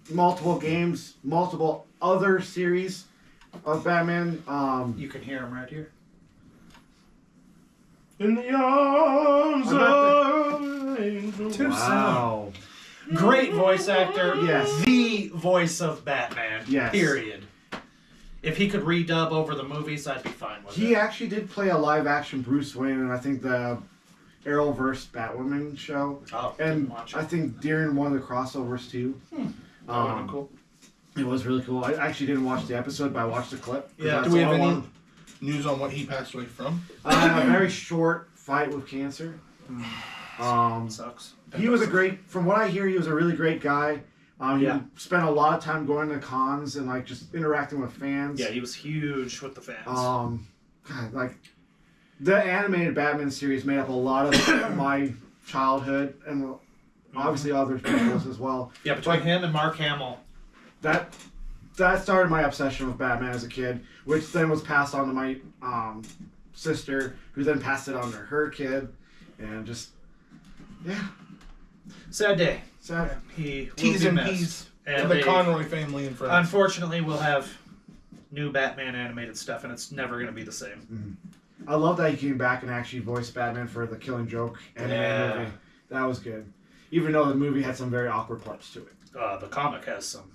multiple games, multiple other series of Batman. You can hear him right here. In the arms of angels. Too soon. Great voice actor. Yes. The voice of Batman. Yes. Period. If he could redub over the movies, I'd be fine with it. He actually did play a live-action Bruce Wayne in, I think, the Arrowverse Batwoman show. Oh, and watch it. I think during one of the crossovers, too. That would've been cool. It was really cool. I actually didn't watch the episode, but I watched the clip. Yeah. Do we have any news on what he passed away from? A very short fight with cancer. Sucks. He was from what I hear, he was a really great guy. He spent a lot of time going to cons and like just interacting with fans. Yeah, he was huge with the fans. God, like The animated Batman series made up a lot of my childhood, and obviously other people's as well. Yeah, between him and Mark Hamill. That started my obsession with Batman as a kid, which then was passed on to my sister, who then passed it on to her kid, and just sad day. Sad. He T's will and be missed. P's And to the Conroy family and friends. Unfortunately, we'll have new Batman animated stuff, and it's never going to be the same. I love that he came back and actually voiced Batman for the Killing Joke animated movie. That was good, even though the movie had some very awkward parts to it. The comic has some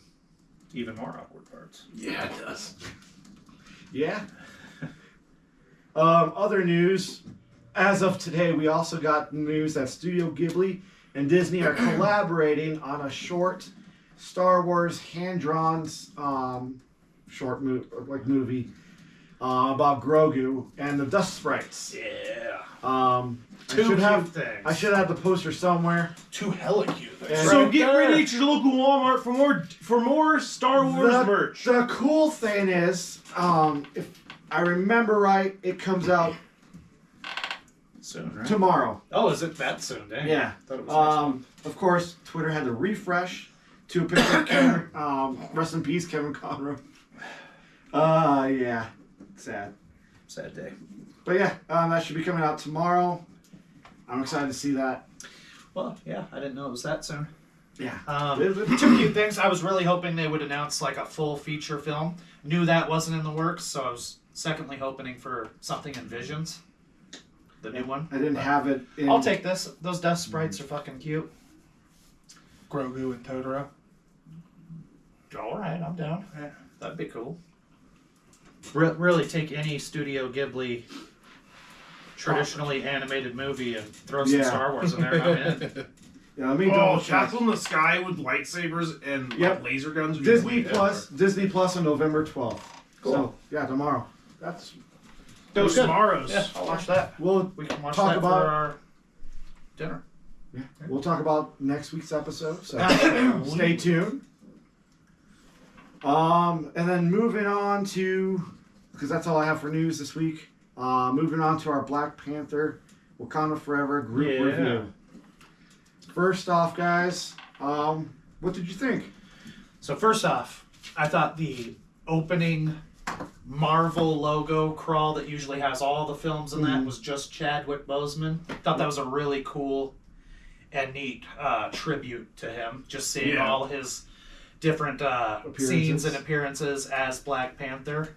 even more awkward parts. Yeah, it does. Yeah. Other news. As of today, we also got news that Studio Ghibli and Disney are collaborating on a short Star Wars hand-drawn short movie about Grogu and the Dust Sprites. Yeah. I should have the poster somewhere. Two hella cute things. So get ready at your local Walmart for more Star Wars merch. The cool thing is, if I remember right, it comes out soon, right? Tomorrow. Oh, is it that soon? Dang. Yeah. Thought it was next month. Of course, Twitter had to refresh to a picture of Kevin. Rest in peace, Kevin Conroy. Yeah. Sad. Sad day. But yeah, that should be coming out tomorrow. I'm excited to see that. Well, yeah, I didn't know it was that soon. Yeah. Two cute things. I was really hoping they would announce like a full feature film. Knew that wasn't in the works, so I was secondly hoping for something in Visions. The new one. I didn't have it in... I'll take this. Those Dust Sprites are fucking cute. Grogu and Totoro. Alright, I'm down. Yeah, that'd be cool. Really take any Studio Ghibli traditionally animated movie and throw some Star Wars in there. I'm in. Yeah, let me double check. Castle in the Sky with lightsabers and laser guns. Disney Plus on November 12th. Cool. So, yeah, tomorrow. That's Those tomorrows. Yeah, I'll watch that. We can watch talk that about for our dinner. Yeah, we'll talk about next week's episode. So stay tuned. And then moving on to, because that's all I have for news this week. Moving on to our Black Panther Wakanda Forever group review. First off, guys, what did you think? So first off, I thought the opening Marvel logo crawl that usually has all the films in that was just Chadwick Boseman. Thought that was a really cool and neat tribute to him. Just seeing all his different scenes and appearances as Black Panther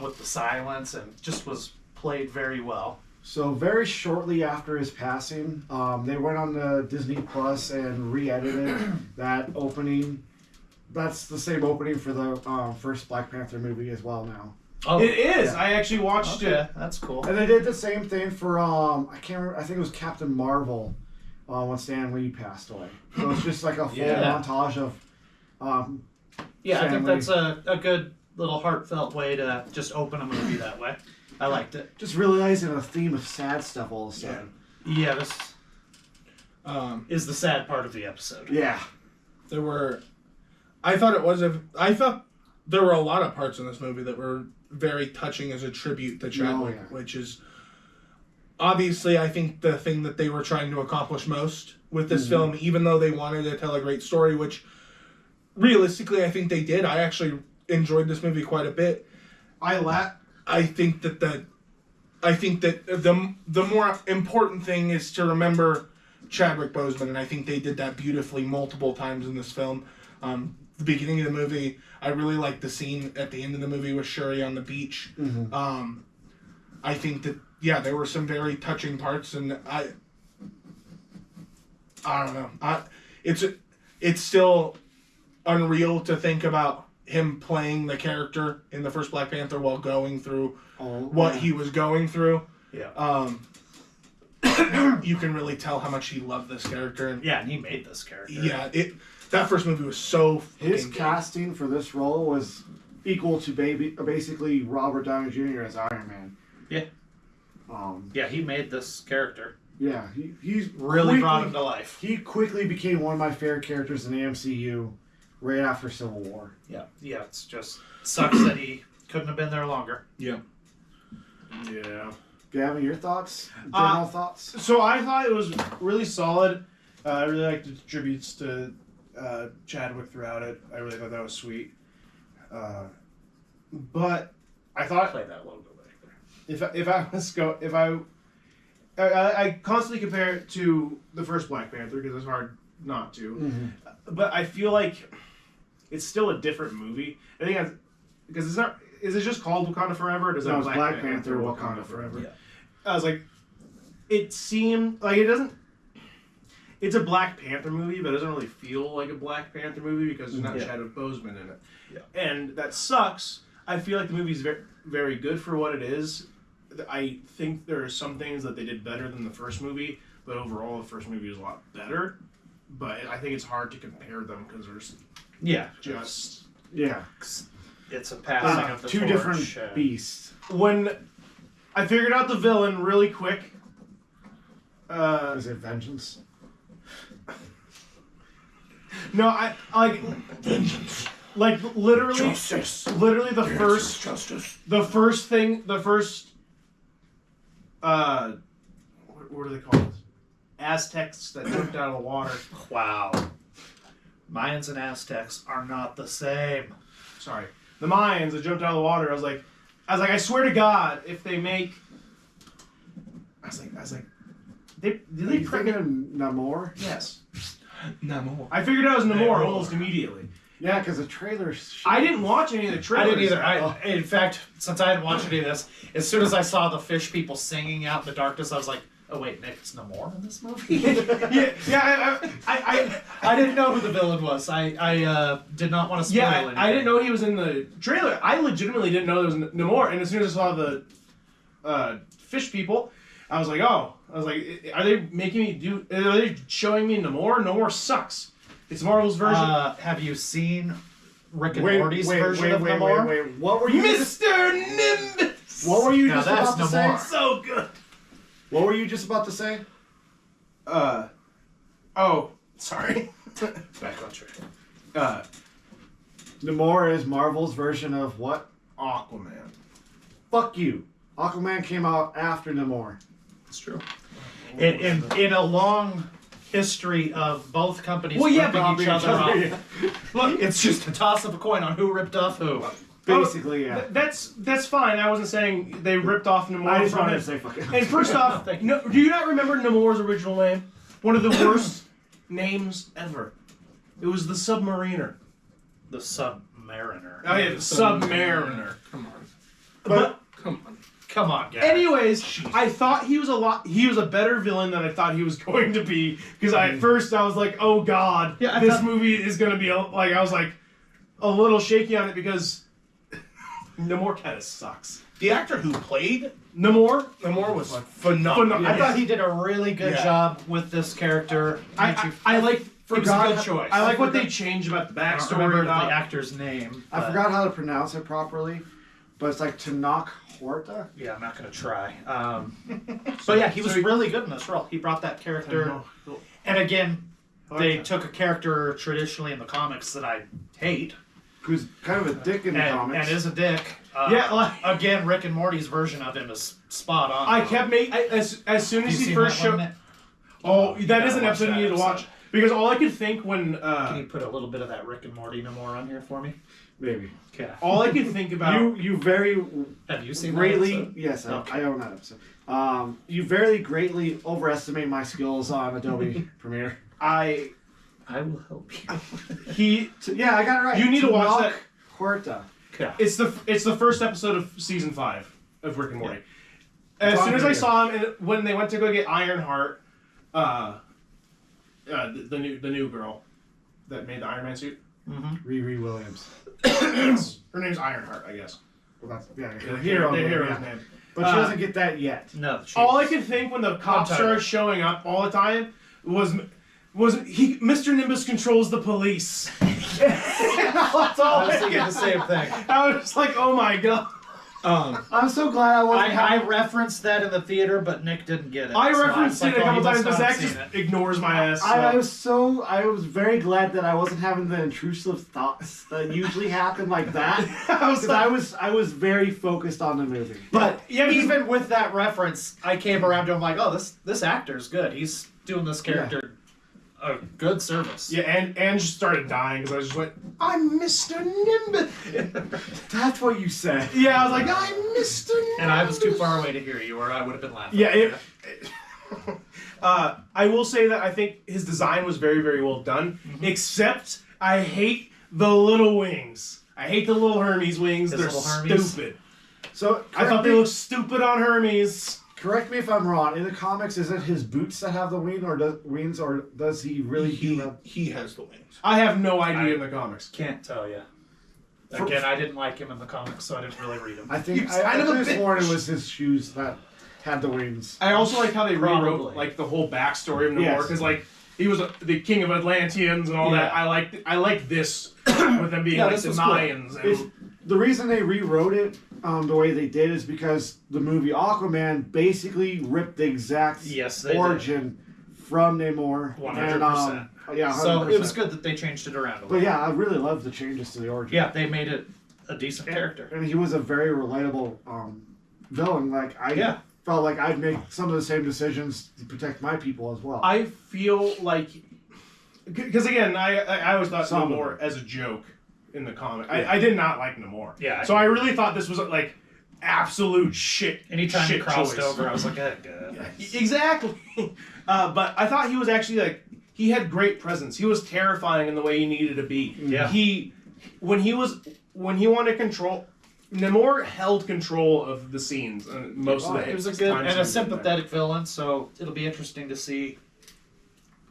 with the silence, and just was played very well. So very shortly after his passing, they went on the Disney Plus and re-edited that opening. That's the same opening for the first Black Panther movie as well now. Oh, it is. Yeah. I actually watched it. That's cool. And they did the same thing for I can't remember. I think it was Captain Marvel when Stan Lee passed away. So it's just like a full montage of. I think that's a good little heartfelt way to just open a movie that way. I liked it. Just realizing a theme of sad stuff all of a sudden. Yeah, this is the sad part of the episode. Yeah. I thought there were a lot of parts in this movie that were very touching as a tribute to Chadwick, which is obviously, I think, the thing that they were trying to accomplish most with this film, even though they wanted to tell a great story, which realistically I think they did. I actually enjoyed this movie quite a bit. I think that the more important thing is to remember Chadwick Boseman, and I think they did that beautifully multiple times in this film. The beginning of the movie, I really liked the scene at the end of the movie with Shuri on the beach. I think that there were some very touching parts, and I don't know. It's still unreal to think about him playing the character in the first Black Panther while going through what he was going through. Yeah. You can really tell how much he loved this character. And he made this character. Yeah, that first movie was so his casting for this role was equal to basically Robert Downey Jr. as Iron Man. Yeah. He made this character. Yeah, he's really brought him to life. He quickly became one of my favorite characters in the MCU right after Civil War. Yeah, it's just sucks that he couldn't have been there longer. Yeah. Yeah. Gavin, your thoughts? General thoughts? So I thought it was really solid. I really liked the tributes to Chadwick throughout it. I really thought that was sweet. But I thought Play that logo back there. I constantly compare it to the first Black Panther because it's hard not to. Mm-hmm. But I feel like it's still a different movie. I think because it's not. Is it just called Wakanda Forever? Or does No, that it's Black Panther Wakanda Forever. Yeah. I was like, it seemed like it doesn't. It's a Black Panther movie, but it doesn't really feel like a Black Panther movie because there's not Chadwick Boseman in it. Yeah. And that sucks. I feel like the movie's very, very good for what it is. I think there are some things that they did better than the first movie, but overall the first movie is a lot better. But I think it's hard to compare them because there's just it's a passing of the two torch. different beasts. When I figured out the villain really quick. Is it Vengeance? No, I like like literally Justice. literally the Yes, first justice. the first what are they called? Aztecs that jumped out of the water. Wow. Mayans and Aztecs are not the same. Sorry. The Mayans that jumped out of the water. I was like, I swear to God, if they make I was like did they You thinking of Namor? Yes. Namor. I figured out it was Namor almost immediately. Yeah, because the trailer. I didn't watch any of the I trailers. didn't either. In fact, since I hadn't watched any of this, as soon as I saw the fish people singing out in the darkness, I was like, "Oh wait, Nick, it's Namor in this movie." I didn't know who the villain was. I did not want to spoil anything. I didn't know he was in the trailer. I legitimately didn't know there was Namor, and as soon as I saw the fish people, I was like, "Oh." I was like, "Are they making me do? Are they showing me Namor? Namor sucks. It's Marvel's version." Have you seen Rick and Morty's version of Namor? Wait. What were you, Mr. Nimbus? What were you Now just that's about to Namor. say? So good. What were you just about to say? Oh, sorry. Back on track. Namor is Marvel's version of what? Aquaman. Fuck you. Aquaman came out after Namor. It's true. In a long history of both companies Well, yeah, ripping each other off. Yeah. Look, it's just a toss of a coin on who ripped off who. Basically, yeah. That's fine. I wasn't saying they ripped off Namor. I just from wanted it. to say fuck it. And first off, no, do you not remember Namor's original name? One of the worst names ever. It was the Submariner. The Submariner. Oh yeah, the Submariner. Come on. But Come on, guys. anyways, I thought he was a better villain than I thought he was going to be. Because at first I was like, oh god, Yeah, I this thought- movie is gonna be like I was like a little shaky on it because Namor kind of sucks. The actor who played Namor was phenomenal. I thought he did a really good job with this character. I like. It was a good choice. I like what they changed about the I don't backstory. remember about the actor's name. I but- forgot how to pronounce it properly, but it's like Tanakh Horta. Yeah, I'm not gonna try. But yeah, he was really good in this role. He brought that character, and again, they took a character traditionally in the comics that I hate, Who's kind of a dick in the comics. and is a dick. Again, Rick and Morty's version of him is spot on. I kept as soon Have as you he seen first that showed. one? Oh, You that gotta is an watch episode that you need to watch episode. because all I could think when Can you put a little bit of that Rick and Morty Namor on here for me? Maybe. Okay. all I could think about You very Have you seen that greatly episode? yes Okay. I own that episode. You very greatly overestimate my skills on Adobe Premiere. I will help you. Yeah, I got it right. You need to watch that. Horta. Okay. It's the first episode of season 5 of Rick and Morty. As It's soon on as I video. saw him, and when they went to go get Ironheart, the new girl that made the Iron Man suit, Riri Williams. her name's Ironheart, I guess. Well, that's yeah. The hero hero's name. But she doesn't get that yet. No. All I could think when the cops started showing up all the time was Mr. Nimbus controls the police. That's all I was thinking the same thing. I was just like, oh my god. I'm so glad I wasn't. I referenced that in the theater, but Nick didn't get it. I So referenced was it a couple he times, must but not Zach have just seen it. ignores my ass. I was very glad that I wasn't having the intrusive thoughts that usually happen like that. I was very focused on the movie. But even with that reference, I came around to him like, oh, this actor's good. He's doing this character a good service. Yeah, and just started dying because I just went, I'm Mr. Nimbus. That's what you said. Yeah, I was like, I'm Mr. Nimbus. And I was too far away to hear you, or I would have been laughing. Yeah, I will say that I think his design was very, very well done, except I hate the little wings. I hate the little Hermes wings. They're stupid. So I thought they looked stupid on Hermes. Correct me if I'm wrong. In the comics, is it his boots that have the wings, or does he really? He has the wings. I have no idea in the comics. Can't tell you. Again, I didn't like him in the comics, so I didn't really read him. I think I could have sworn it was his shoes that had the wings. I also like how they rewrote like the whole backstory of Namor because like he was the king of Atlanteans and all that. I like this with them being like the Mayans. Cool. The reason they rewrote it the way they did is because the movie Aquaman basically ripped the exact origin from Namor. 100%. Yeah, 100%. So it was good that they changed it around a little. But yeah, I really love the changes to the origin. Yeah, they made it a decent character. And he was a very relatable villain. Like I felt like I'd make some of the same decisions to protect my people as well. I feel like because again, I always thought Namor as a joke in the comic. I did not like Namor. Yeah. So I really thought this was like absolute shit. Anytime shit he crossed choice. over, I was like, good. Yeah, exactly. But I thought he was actually like he had great presence. He was terrifying in the way he needed to be. Yeah. When he wanted control. Namor held control of the scenes most of the. It was a good and a sympathetic villain, so it'll be interesting to see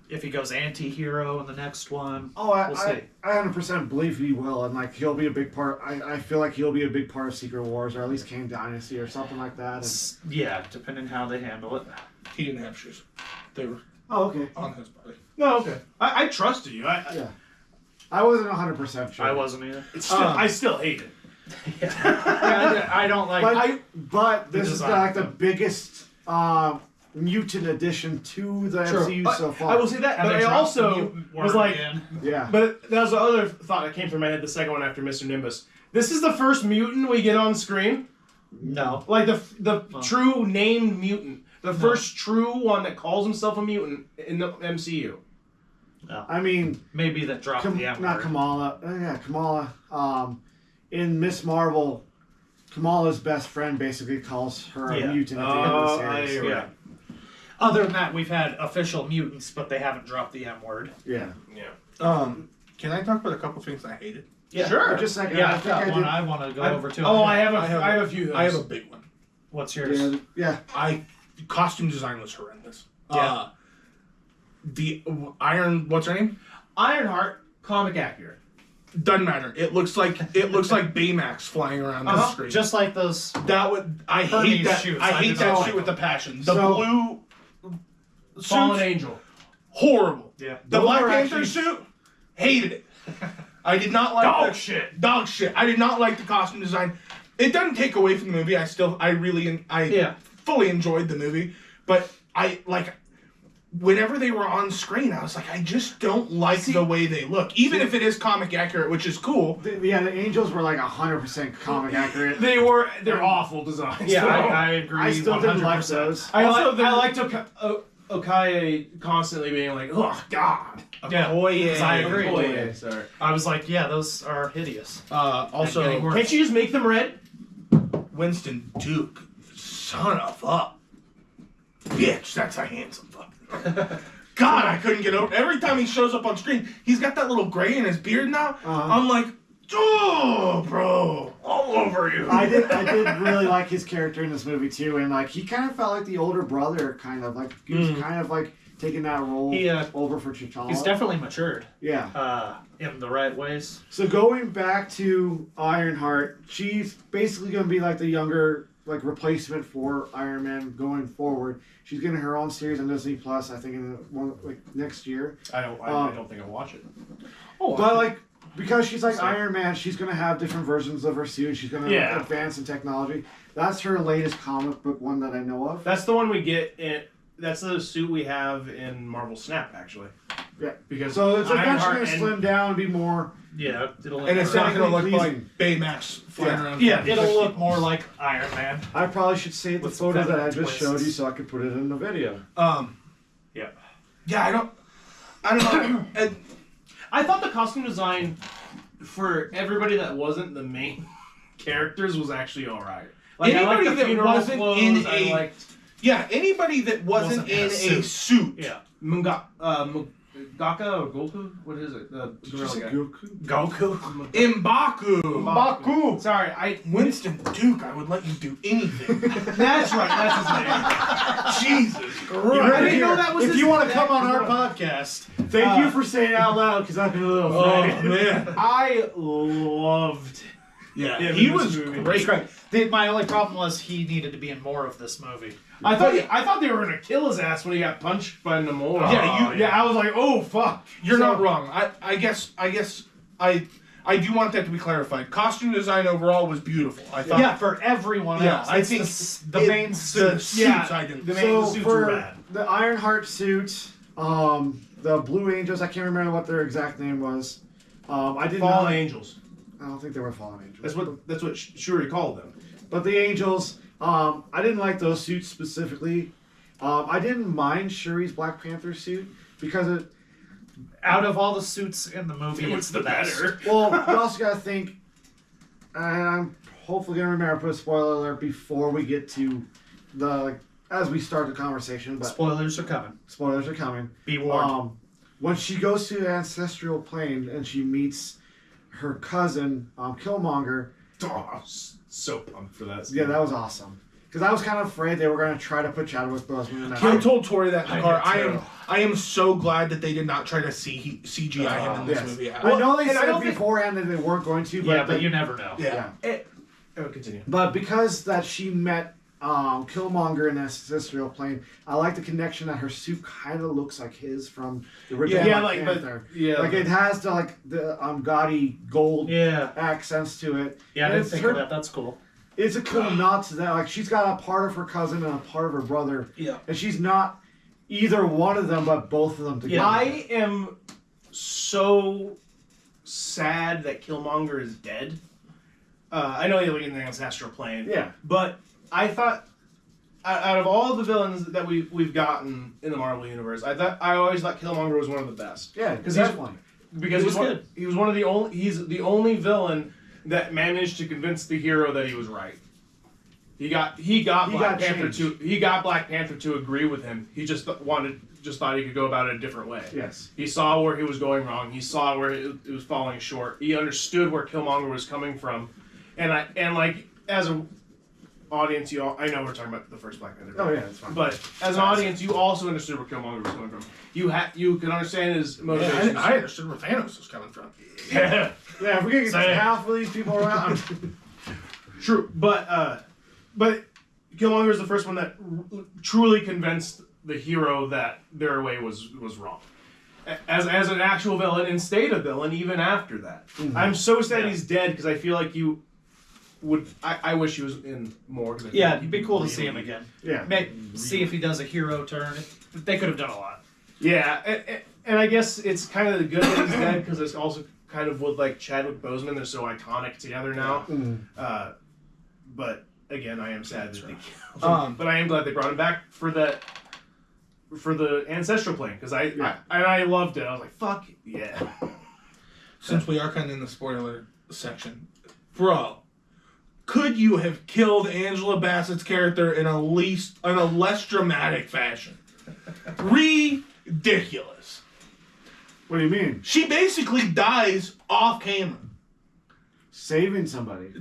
if he goes anti-hero in the next one. Oh, we'll see. I 100% believe he will, and like he'll be a big part. I feel like he'll be a big part of Secret Wars, or at least Kang Dynasty, or something like that. And... Yeah, depending how they handle it. He didn't have shoes. They were okay on his body. No, okay. I trusted you. Yeah. I wasn't 100% sure. I wasn't either. I still hate it. I don't like. But this is like the biggest mutant addition to the MCU so far. I will say that, but I also was like, yeah. But that was the other thought that came through my head. The second one after Mr. Nimbus. This is the first mutant we get on screen. No, like the true named mutant, the first true one that calls himself a mutant in the MCU. No. I mean, maybe that dropped the M not word. Kamala. Yeah, Kamala. In Miss Marvel, Kamala's best friend basically calls her a mutant at the end of the series. Yeah. Other than that, we've had official mutants, but they haven't dropped the M word. Yeah. Can I talk about a couple things I hated? Yeah. Sure. Just a second. Yeah, I've got one I want to go over too. Oh, I have a few. I have a big one. What's yours? Yeah. Costume design was horrendous. Yeah. The what's her name? Ironheart, comic accurate. Doesn't matter. It looks like Baymax flying around the screen. Just like those. I hate that. Shoots. I hate that shoot with the passion. The blue Fallen suits, Angel. Horrible. Yeah. The Black Panther suit, hated it. I did not like Dog shit. Dog shit. I did not like the costume design. It doesn't take away from the movie. I fully enjoyed the movie, but whenever they were on screen, I was like, I just don't like the way they look. Even if it is comic accurate, which is cool. The Angels were like 100% comic accurate. They're awful designs. Yeah, I agree. I still didn't like those. I liked Okoye constantly being like, oh God. Yeah, Okoye. I agree. Okoye, sorry. I was like, yeah, those are hideous. Also, can't you just make them red? Winston Duke, son of a bitch, that's a handsome fucker. God, I couldn't get over. Every time he shows up on screen, he's got that little gray in his beard now. I'm like, oh, bro, all over you. I did really like his character in this movie too, and like he kind of felt like the older brother, kind of like he was kind of like taking that role over for T'Challa. He's definitely matured. Yeah. In the right ways. So going back to Ironheart, she's basically going to be like the younger replacement for Iron Man going forward. She's getting her own series on Disney Plus, I think, next year. I don't think I'll watch it. Oh, but because she's like Iron Man, she's gonna have different versions of her suit. She's gonna advance in technology. That's her latest comic book one that I know of. That's the one we get in. That's the suit we have in Marvel Snap, actually. Yeah. Because so it's eventually gonna slim down and be more. Yeah, and it's not gonna look like Baymax flying around. Yeah, it'll look more like Iron Man. I probably should save the photo that I just showed you so I could put it in the video. Yeah, I don't know. I thought the costume design for everybody that wasn't the main characters was actually alright. Like, anybody I that wasn't clothes, in anybody that wasn't in a suit. Yeah. Gaka or Goku? What is it? The gorilla guy. Goku? M'Baku. Sorry, Winston Duke, I would let you do anything. That's right, that's his name. Jesus You Christ. ready? know that was if his you want to name. come on our podcast, thank you for saying it out loud because I've been a little Oh, man. I loved He was great. My only problem was he needed to be in more of this movie. I thought they were gonna kill his ass when he got punched by Namor. Yeah, I was like, oh fuck. You're not wrong. I guess I do want that to be clarified. Costume design overall was beautiful. I thought. For everyone else. I think the main suits. I didn't. The main suits were for bad. the Ironheart suit, the Blue Angels, I can't remember what their exact name was. I did Fallen not. Angels. I don't think they were Fallen Angels. That's what Shuri called them. But the Angels, I didn't like those suits specifically. I didn't mind Shuri's Black Panther suit because out of all the suits in the movie, it's the best. better. Well, you also gotta think, and I'm hopefully gonna remember to put a spoiler alert before we get to as we start the conversation. But spoilers are coming. Spoilers are coming. Be warned. When she goes to the ancestral plane and she meets her cousin, Killmonger. Oh, I was so pumped for that. Yeah, that was awesome. Because I was kind of afraid they were going to try to put Chadwick Boseman in that. I told Tori that in the car. I am so glad that they did not try to CGI him in this movie. I know they said beforehand that they weren't going to, but you never know. Yeah. Continue. But because that she met Killmonger in the ancestral plane, I like the connection that her suit kind of looks like his from the original Black Panther. Like it has the gaudy gold accents to it. Yeah, I didn't think of that. That's cool. It's a cool nod to that. Like she's got a part of her cousin and a part of her brother. Yeah. And she's not either one of them, but both of them together. I am so sad that Killmonger is dead. I know you're looking at the astral plane. Yeah. But I thought, out of all the villains that we've gotten in the Marvel universe, I always thought Killmonger was one of the best. Yeah, definitely. Because he's one of the only. He's the only villain that managed to convince the hero that he was right. He got Black Panther to agree with him. He just thought he could go about it a different way. Yes. He saw where he was going wrong. He saw where it was falling short. He understood where Killmonger was coming from, and like as an audience, I know we're talking about the first Black Panther. Oh yeah, that's fine. But as an audience, you also understood where Killmonger was coming from. You can understand his motivations. Yeah, I understood where Thanos was coming from. Yeah, if we can get half of these people around. True, but Killmonger is the first one that truly convinced the hero that their way was wrong. As an actual villain and stayed a villain even after that. Mm-hmm. I'm so sad he's dead because I feel like you would. I wish he was in more. Yeah, it'd be cool to see him again. Yeah, see if he does a hero turn. They could have done a lot. Yeah, and I guess it's kind of good that he's dead because it's also kind of with like Chadwick Boseman. They're so iconic together now. Mm-hmm. But again, I am sad that they killed him. But I am glad they brought him back for the ancestral plane because I loved it. I was like, fuck yeah. Since we are kind of in the spoiler section, bro, could you have killed Angela Bassett's character in a less dramatic fashion? Ridiculous. What do you mean? She basically dies off camera. Saving somebody.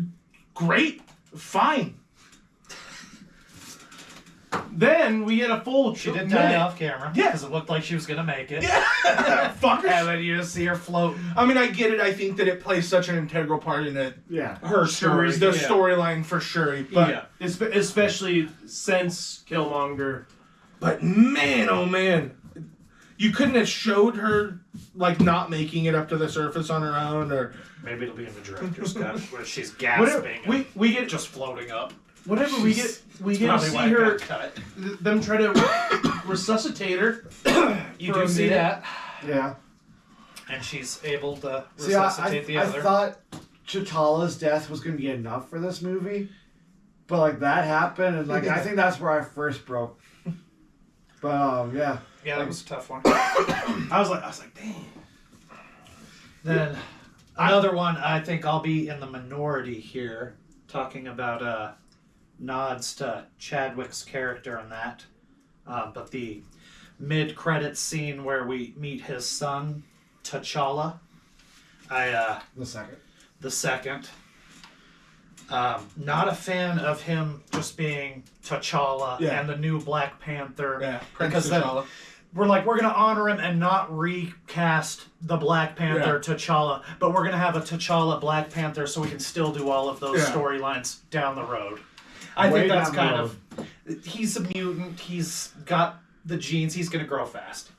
Great. Fine. Then we get a full. She did die off camera. Yeah, because it looked like she was gonna make it. Yeah, fuckers. And then you just see her floating. I mean, I get it. I think that it plays such an integral part in it. Yeah, her story, the storyline for sure. But especially since Killmonger. But man, oh man, you couldn't have showed her like not making it up to the surface on her own, or maybe it'll be in the director's cut where she's gasping. We get just floating up. Whatever we get to see her. Them try to resuscitate her. You do see that. Yeah. And she's able to resuscitate the other. I thought T'Challa's death was going to be enough for this movie, but like that happened, and like I think that's where I first broke. But yeah. Yeah, that was a tough one. I was like, dang. Then another one. I think I'll be in the minority here, talking about nods to Chadwick's character in that, but the mid-credits scene where we meet his son, T'Challa. The second. Not a fan of him just being T'Challa and the new Black Panther. Yeah, because T'Challa. We're going to honor him and not recast the Black Panther T'Challa, but we're going to have a T'Challa Black Panther so we can still do all of those storylines down the road. I think that's kind of... He's a mutant. He's got the genes. He's going to grow fast.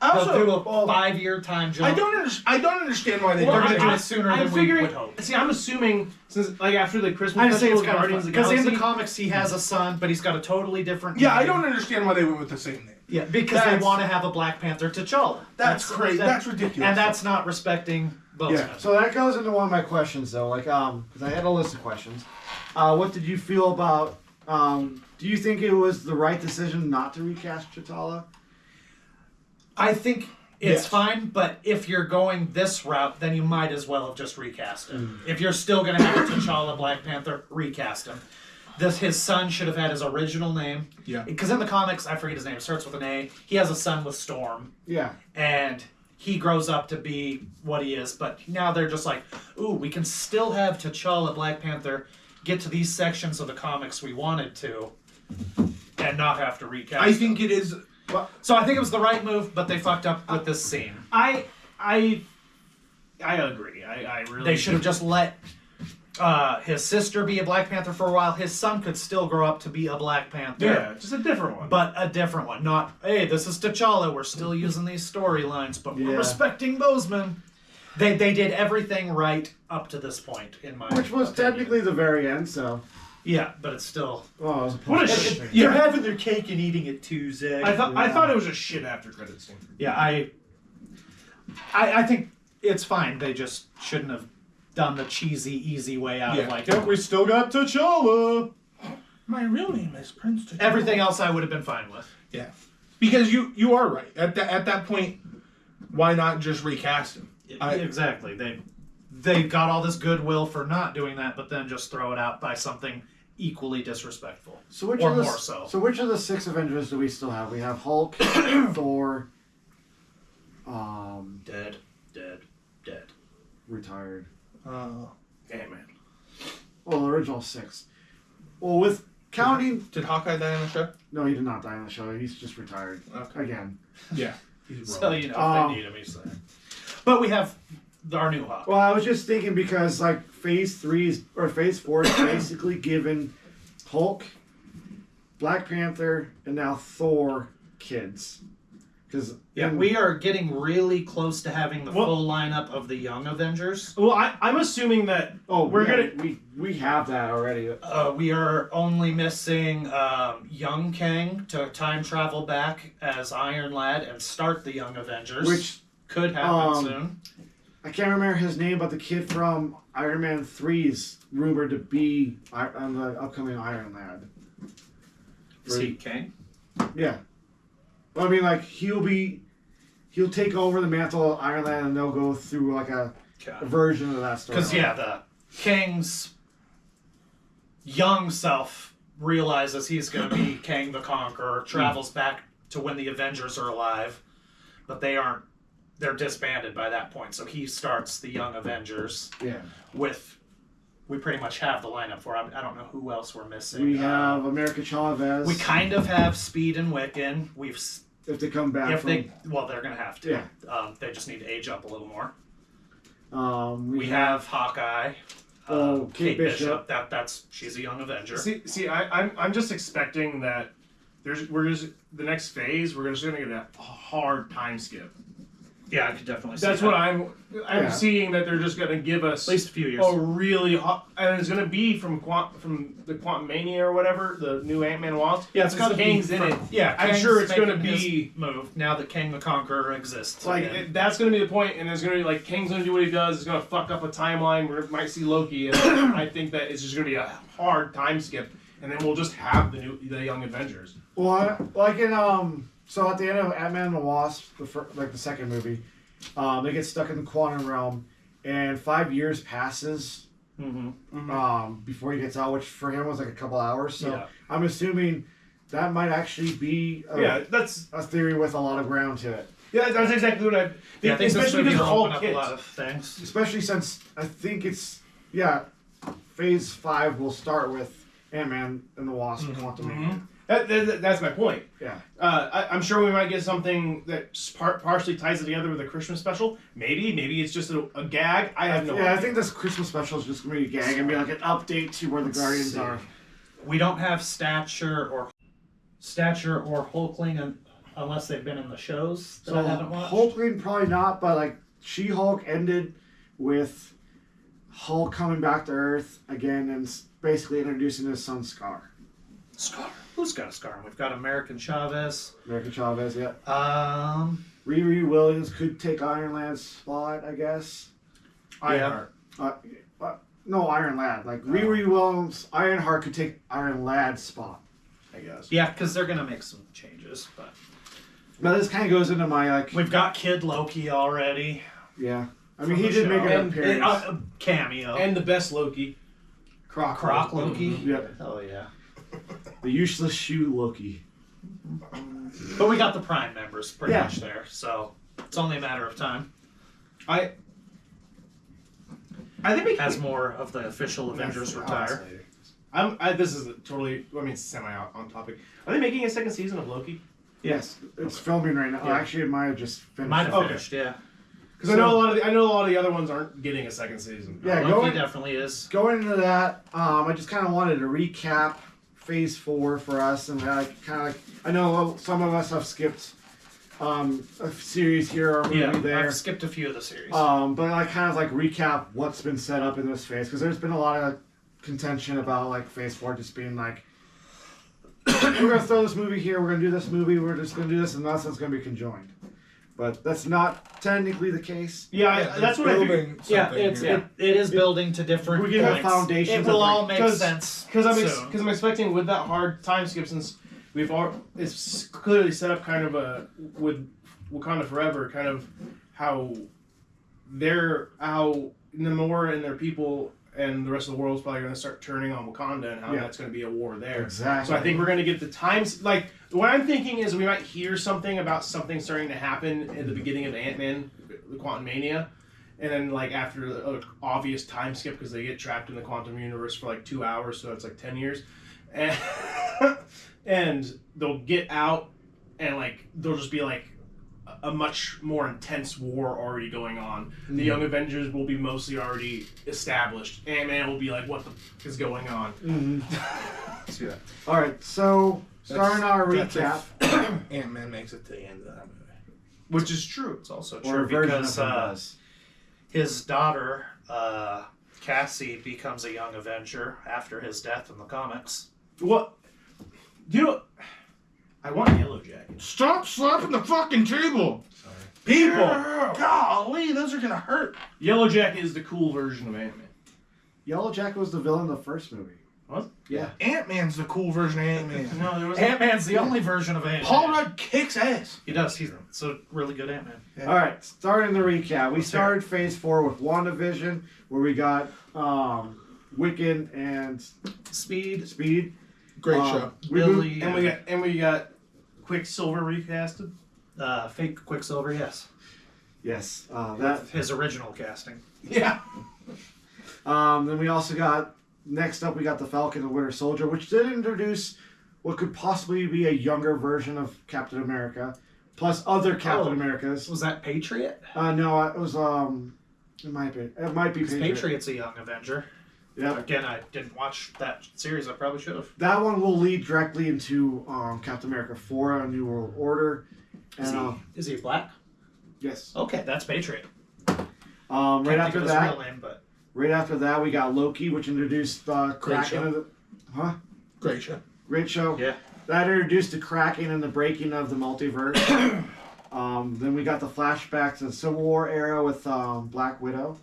Also, they'll do a 5-year time jump. I don't understand why they're going to do it sooner than we would hope. See, I'm assuming since like after the Christmas festival, Guardians of the Galaxy, because in the comics he has a son, but he's got a totally different. Yeah, name. I don't understand why they went with the same name. Yeah, because they want to have a Black Panther T'Challa. That's crazy. That's ridiculous. And that's not respecting Bozeman. Yeah. So that goes into one of my questions though. Like, because I had a list of questions. What did you feel about? Do you think it was the right decision not to recast T'Challa? I think it's fine, but if you're going this route, then you might as well have just recast him. If you're still going to have a T'Challa Black Panther, recast him. His son should have had his original name. Yeah. Because in the comics, I forget his name, it starts with an A. He has a son with Storm. Yeah. And he grows up to be what he is, but now they're just like, ooh, we can still have T'Challa Black Panther get to these sections of the comics we wanted to and not have to recast I think it is... So I think it was the right move, but they fucked up with this scene. I agree. I really. They should have just let his sister be a Black Panther for a while. His son could still grow up to be a Black Panther. Yeah, just a different one. But a different one. Not, hey, this is T'Challa. We're still using these storylines, but we're respecting Bozeman. They did everything right up to this point, in my Which was opinion. technically the very end, so. Yeah, but it's still. Oh, it was what a shit! They're having their cake and eating it too, Zach. I thought it was a shit after credit scene. Yeah, I think it's fine. They just shouldn't have done the cheesy, easy way out of like, yep, we still got T'Challa. My real name is Prince T'Challa. Everything else I would have been fine with. Yeah, because you are right. At that point, why not just recast him? Exactly. They got all this goodwill for not doing that, but then just throw it out by something equally disrespectful. So which or of the, more so. So which of the 6 Avengers do we still have? We have Hulk, Thor, dead, retired. Damn man. Well, the original 6. Well, with counting. Did Hawkeye die on the show? No, he did not die on the show. He's just retired again. Yeah. So if they need him, he's there. But we have our new Hawk. Well, I was just thinking because like Phase 3 or Phase 4 is basically given Hulk, Black Panther, and now Thor kids. Because we are getting really close to having the full lineup of the Young Avengers. Well, I'm assuming that we have that already. We are only missing young Kang to time travel back as Iron Lad and start the Young Avengers, which could happen soon. I can't remember his name, but the kid from Iron Man 3's rumored to be on the upcoming Iron Lad. Is he Kang? Yeah. Well, I mean, like, he'll take over the mantle of Iron Lad and they'll go through, like, a version of that story. Because, the Kang's young self realizes he's going to be Kang the Conqueror, travels back to when the Avengers are alive, but they're disbanded by that point. So he starts the Young Avengers we pretty much have the lineup for. I don't know who else we're missing. We have America Chavez. We kind of have Speed and Wiccan. If they come back. They're going to have to. Yeah. They just need to age up a little more. We have Hawkeye. Kate Bishop. She's a Young Avenger. See, I'm just expecting that we're just the next phase. We're just gonna get a hard time skip. Yeah, I could definitely see That's that. what I'm seeing, that they're just gonna give us at least a few years. a really hot, and it's gonna be from the Quantum Mania or whatever, the new Ant-Man and Wasp. Yeah, it's got to be Kang's in it. Yeah, I'm Kang's sure it's gonna making be his move now that Kang the Conqueror exists. like again. that's gonna be the point, and there's gonna be like Kang's gonna do what he does. It's gonna fuck up a timeline. We might see Loki, and I think that it's just gonna be a hard time skip, and then we'll just have the Young Avengers. Well, like in so at the end of Ant-Man and the Wasp, the second movie, they get stuck in the quantum realm, and 5 years passes before he gets out, which for him was like a couple hours. So Yeah. I'm assuming that might actually be that's a theory with a lot of ground to it. Yeah, that's exactly what I think. I think this Especially movie because will all open up a kids. lot of things. Especially since I think it's Phase 5 will start with Ant-Man and the Wasp and Quantum Mania. That's my point. Yeah. I'm sure we might get something that partially ties it together with a Christmas special. Maybe it's just a gag. I have no idea. I think this Christmas special is just going to be a gag and be like an update to where the Guardians are. We don't have Stature or Hulkling unless they've been in the shows that I haven't watched. Hulkling probably not, but like She-Hulk ended with Hulk coming back to Earth again and basically introducing his son Scar. Scar. Who's got a Scar? We've got American Chavez. Yeah. Riri Williams could take Iron Lad's spot, I guess. Ironheart. No, Iron Lad. Like Riri Williams, Ironheart could take Iron Lad's spot, I guess. Yeah, because they're gonna make some changes, but this kind of goes into my like. We've got Kid Loki already. Yeah, I mean he did make an appearance, a cameo, and the best Loki, Croc Loki. Yep. Oh yeah. The useless shoe Loki. But we got the Prime members pretty Yeah. much there, so it's only a matter of time. I think as more of the official Avengers retire. This is semi on topic. Are they making a second season of Loki? Yes, it's filming right now. Yeah. Actually, it might have just finished. Might have finished, yeah. Because I know a lot of the other ones aren't getting a second season. Yeah, Loki definitely is. Going into that, I just kind of wanted to recap Phase 4 for us, and I know some of us have skipped a series here or maybe there. I've skipped a few of the series. But I kind of recap what's been set up in this phase, because there's been a lot of contention about Phase 4 just being we're gonna throw this movie here, we're gonna do this movie, we're just gonna do this, and that's it's gonna be conjoined. But that's not technically the case. Yeah, that's what I think. Yeah, it is building to different We get a points. foundation. It will all make sense. Because I'm expecting with that hard time skip, since it's clearly set up kind of with Wakanda Forever, kind of how Namor and their people and the rest of the world is probably going to start turning on Wakanda, and how that's going to be a war there. Exactly. So I think we're going to get the times. What I'm thinking is we might hear something about something starting to happen at the beginning of Ant-Man, the Quantum Mania, and then after an obvious time skip because they get trapped in the quantum universe for 2 hours, so it's 10 years, and and they'll get out, and they'll just be a much more intense war already going on. The Young Avengers will be mostly already established. Ant-Man will be what the f is going on? Let's do that. All right, so starting our recap. Ant-Man makes it to the end of that movie. Which is true. It's also Or a true version because of him does. his daughter, Cassie, becomes a Young Avenger after his death in the comics. What? I want Yellow Jacket. Stop slapping the fucking table! Sorry. People! Golly, those are gonna hurt. Yellow Jacket is the cool version of Ant-Man. Yellow Jacket was the villain in the first movie. What? Yeah. Ant-Man's the cool version of Ant-Man. No, there was Antman's the only version of Ant-Man. Paul Rudd kicks ass. He does. He's a really good Ant-Man. Yeah. All right, starting the recap. We started Phase 4 with WandaVision, where we got Wiccan and Speed. Great show. Billy and we got Quicksilver recasted. Fake Quicksilver, yes. Yes. With his original casting. Yeah. Then we also got, next up we got the Falcon and Winter Soldier, which did introduce what could possibly be a younger version of Captain America, plus other Captain Americas. Was that Patriot? No, it was it might be Patriot. Patriot's a Young Avenger. Yep. Again, I didn't watch that series. I probably should have. That one will lead directly into Captain America 4: A New World Order. And, Is he black? Yes. Okay, that's Patriot. Right after that, real name, but right after that, we got Loki, which introduced Kraken. Great show. Great show. Yeah. That introduced the Kraken and the breaking of the multiverse. Then we got the flashbacks to the Civil War era with Black Widow.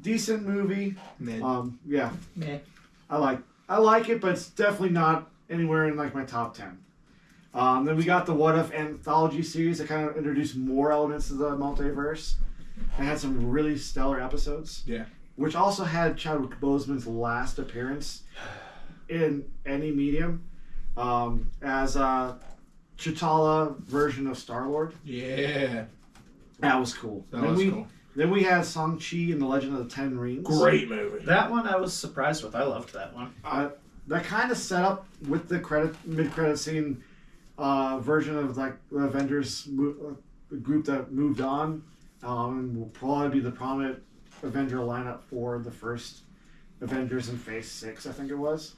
Decent movie. Mid. Yeah. meh. I like it, but it's definitely not anywhere in like my top 10. Then we got the What If anthology series that kind of introduced more elements to the multiverse and had some really stellar episodes. Yeah. Which also had Chadwick Boseman's last appearance in any medium as a T'Challa version of Star-Lord. Yeah. That was cool. That was cool. Then we had Shang-Chi and the Legend of the Ten Rings. Great movie. That one I was surprised with. I loved that one. That kind of set up with the mid-credit scene version of like the Avengers group that moved on and will probably be the prominent Avenger lineup for the first Avengers in Phase 6, I think it was.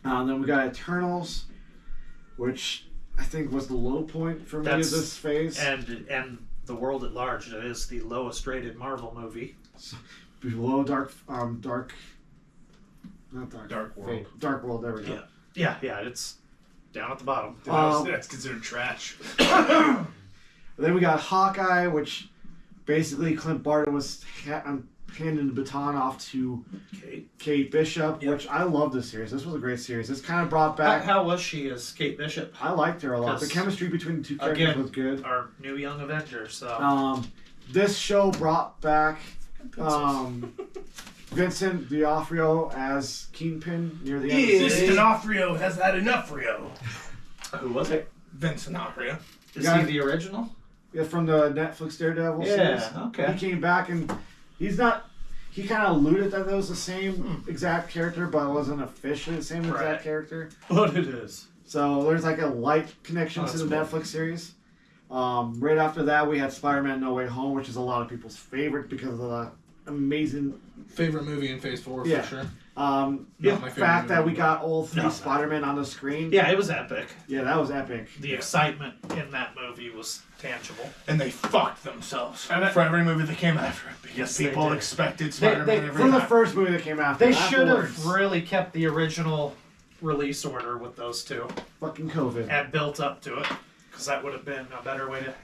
Then we got Eternals, which I think was the low point for me of this phase. And the world at large. It is the lowest rated Marvel movie. Below Dark World. Dark World, there we go. Yeah, it's down at the bottom. That's considered trash. Then we got Hawkeye, which basically Clint Barton was handing the baton off to Kate Bishop, which I love this series. This was a great series. This kind of brought back... How was she as Kate Bishop? I liked her a lot. The chemistry between the two characters was good. Our new young Avenger, so... This show brought back Vincent D'Onofrio as Kingpin near the end of the series. D'Onofrio has had enough for you. Who was it? Vincent D'Onofrio. Is he the original? Yeah, from the Netflix Daredevil series. Okay. He came back and he's not... He kind of alluded that it was the same exact character, but it wasn't officially the same exact character. But it is. So there's like a light connection to the Netflix series. Right after that, we had Spider-Man No Way Home, which is a lot of people's favorite because of the amazing... Favorite movie in Phase 4, yeah. for sure. The fact that we got all three Spider-Man on the screen. Yeah, it was epic. Yeah, that was epic. The excitement in that movie was tangible. And they fucked themselves for every movie that came after it because people expected Spider-Man every For time. the first movie that came after. They should have really kept the original release order with those two. Fucking COVID. And built up to it. Because that would have been a better way to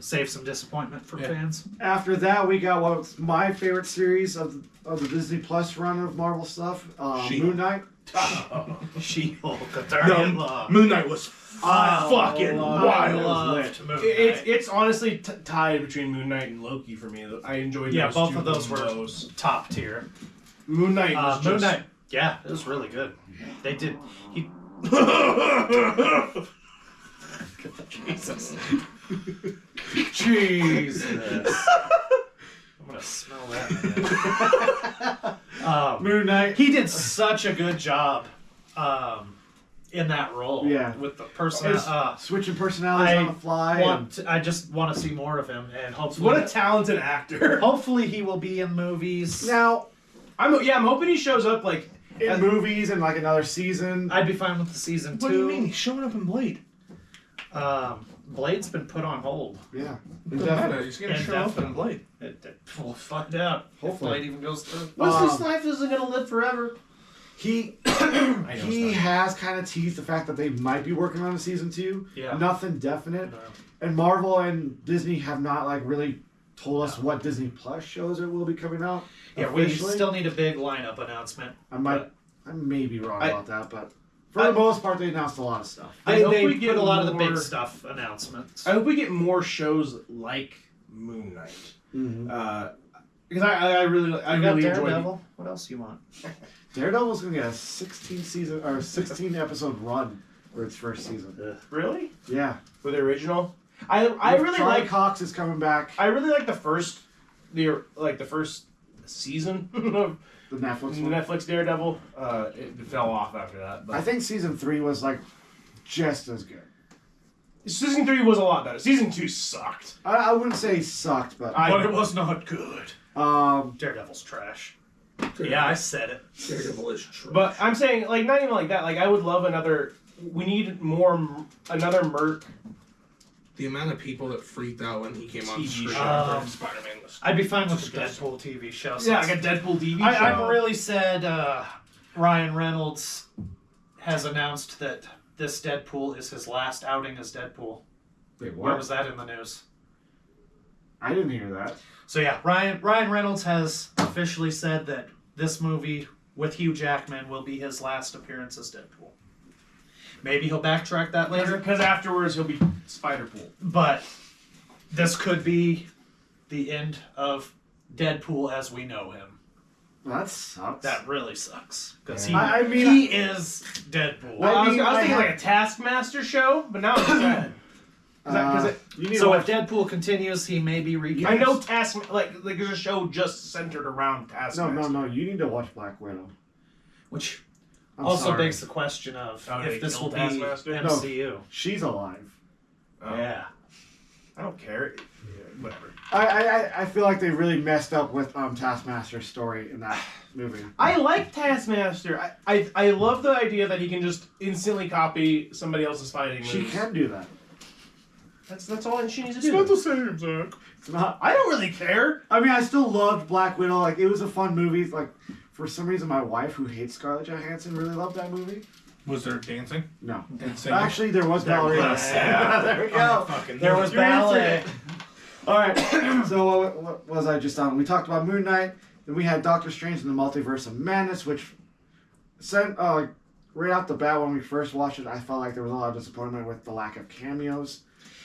save some disappointment for fans. After that, we got what's my favorite series of the Disney Plus run of Marvel stuff, Moon Knight. She-Hulk, Moon Knight was fucking wild. It's honestly tied between Moon Knight and Loki for me. I enjoyed those both two of those were those. top tier. Moon Knight was Moon Knight, yeah, it was really good. They did... Jesus. I'm gonna smell that. Moon Knight. He did such a good job in that role. Yeah. With the person switching personalities on the fly. I just want to see more of him, and hopefully. What a talented actor! Hopefully, he will be in movies. Now, I'm hoping he shows up like in movies and like another season. I'd be fine with the season 2. What do you mean? He's showing up in Blade. Blade's been put on hold. Yeah. Doesn't matter. He's gonna show up in Blade. We'll find out. Hopefully. If Blade even goes through. Wesley Snipes isn't gonna live forever. He has kind of teased the fact that they might be working on a season 2. Yeah. Nothing definite. No. And Marvel and Disney have not like really told us what Disney Plus shows it will be coming out. Yeah, we still need a big lineup announcement. I may be wrong about that, but for the most part, they announced a lot of stuff. I hope we get a lot of the big stuff announcements. I hope we get more shows like Moon Knight. Mm-hmm. Because I really enjoy Daredevil. What else do you want? Daredevil's gonna get a 16 episode run for its first season. Really? Yeah. For the original. I really like Cox is coming back. I really like the first season of the Netflix one. Netflix Daredevil. It fell off after that. But I think season 3 was like just as good. Season 3 was a lot better. Season 2 sucked. I wouldn't say sucked, but it was not good. Daredevil's trash. Yeah, I said it. Daredevil is true. But I'm saying, like, not even like that. Like, I would love another. We need another Merc. The amount of people that freaked out when he came on TV screen show. after Spider-Man was. I'd be fine with a Deadpool TV show. Yeah, like a Deadpool TV show. I'm really sad Ryan Reynolds has announced that this Deadpool is his last outing as Deadpool. Wait, Where what? was that in the news? I didn't hear that. So yeah, Ryan Reynolds has officially said that this movie with Hugh Jackman will be his last appearance as Deadpool. Maybe he'll backtrack that later. Because afterwards he'll be Spider-Pool. But this could be the end of Deadpool as we know him. That sucks. That really sucks. Because Yeah. he is Deadpool. Well, I was thinking like a Taskmaster show, but now it's sad. So if Deadpool continues, he may be recast. I know like there's a show just centered around Taskmaster. No. You need to watch Black Widow. Which I'm also sorry. begs the question of Oh, they if this will killed be Taskmaster? MCU. No, she's alive. Yeah. I don't care. Yeah, whatever. I feel like they really messed up with Taskmaster's story in that movie. I like Taskmaster. I love the idea that he can just instantly copy somebody else's fighting moves. She can do that. That's all she needs to do. It's not the same, Zach. It's not. I don't really care. I mean, I still loved Black Widow. Like, it was a fun movie. Like, for some reason, my wife, who hates Scarlett Johansson, really loved that movie. Was there dancing? No. And singing? Actually, there was ballet. Yeah. There we go. There was ballet. All right. So what was I just on? We talked about Moon Knight. Then we had Doctor Strange in the Multiverse of Madness, which sent right off the bat when we first watched it, I felt like there was a lot of disappointment with the lack of cameos.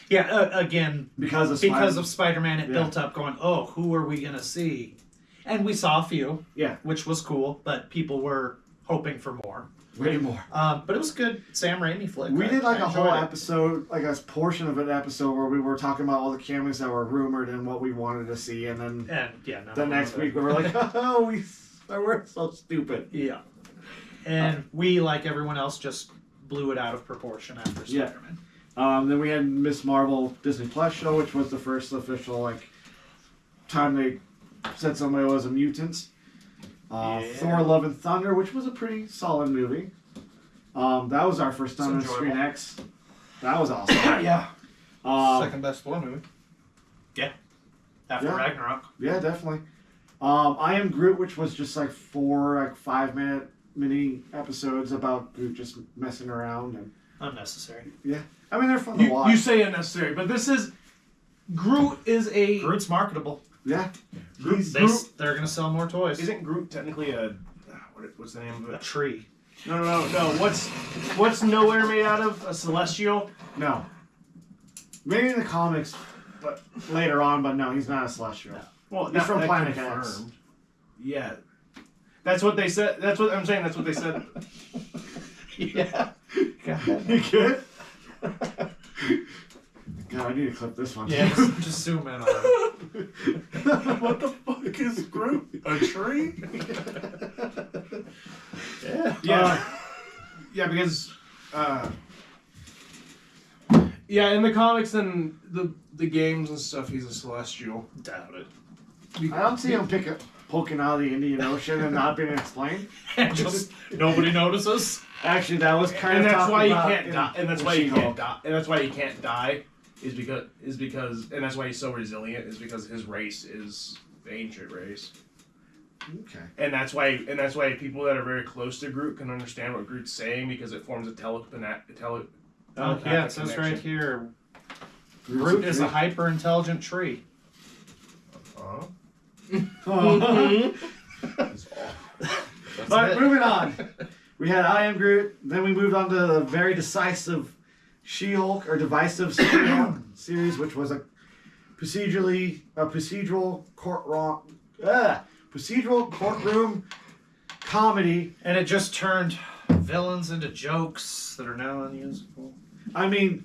Yeah, again, because of Spider-Man, it built up going, oh, who are we going to see? And we saw a few, which was cool, but people were hoping for more. Way more. But it was a good Sam Raimi flick. We did like I a whole enjoyed it. episode, like a portion of an episode where we were talking about all the cameos that were rumored and what we wanted to see, and then the next week we were like, oh, we're so stupid. Yeah. And we, like everyone else, just blew it out of proportion after Spider-Man. Then we had Miss Marvel Disney Plus show, which was the first official time they said somebody was a mutant. Thor: Love and Thunder, which was a pretty solid movie. That was our first time on Screen X. That was awesome. Yeah. Second best Thor movie. Yeah. After Ragnarok. Yeah, definitely. I Am Groot, which was just 4 5-minute mini episodes about Groot just messing around and unnecessary. Yeah, I mean they're fun to watch. You say unnecessary, but this is Groot's marketable. Yeah, they're gonna sell more toys. Isn't Groot technically a what's the name of it? A tree. No. What's Nowhere made out of? A celestial? No. Maybe in the comics, but later on. But no, he's not a celestial. No. Well, he's from that Planet confirmed. X. Yeah, that's what they said. That's what I'm saying. That's what they said. Yeah. You good? God, I need to clip this one. Yeah, just zoom in on it. What the fuck is Groot? A tree? Yeah. Yeah, because in the comics and the games and stuff, he's a celestial. Doubt it. I don't see him poking out of the Indian Ocean and not being explained. Just nobody notices. Actually, that was kind And of that's why he about can't in die. And that's why he She-Hulk. can't die. And that's why he can't die. Is because and that's why he's so resilient. Is because his race is the ancient race. Okay. And that's why people that are very close to Groot can understand what Groot's saying because it forms a telepathic Yeah, it says connection. right here. Groot is a hyper intelligent tree. But moving on. We had I Am Groot. Then we moved on to the very decisive She-Hulk or divisive She-Hulk series, which was a procedural courtroom comedy, and it just turned villains into jokes that are now unusable. I mean,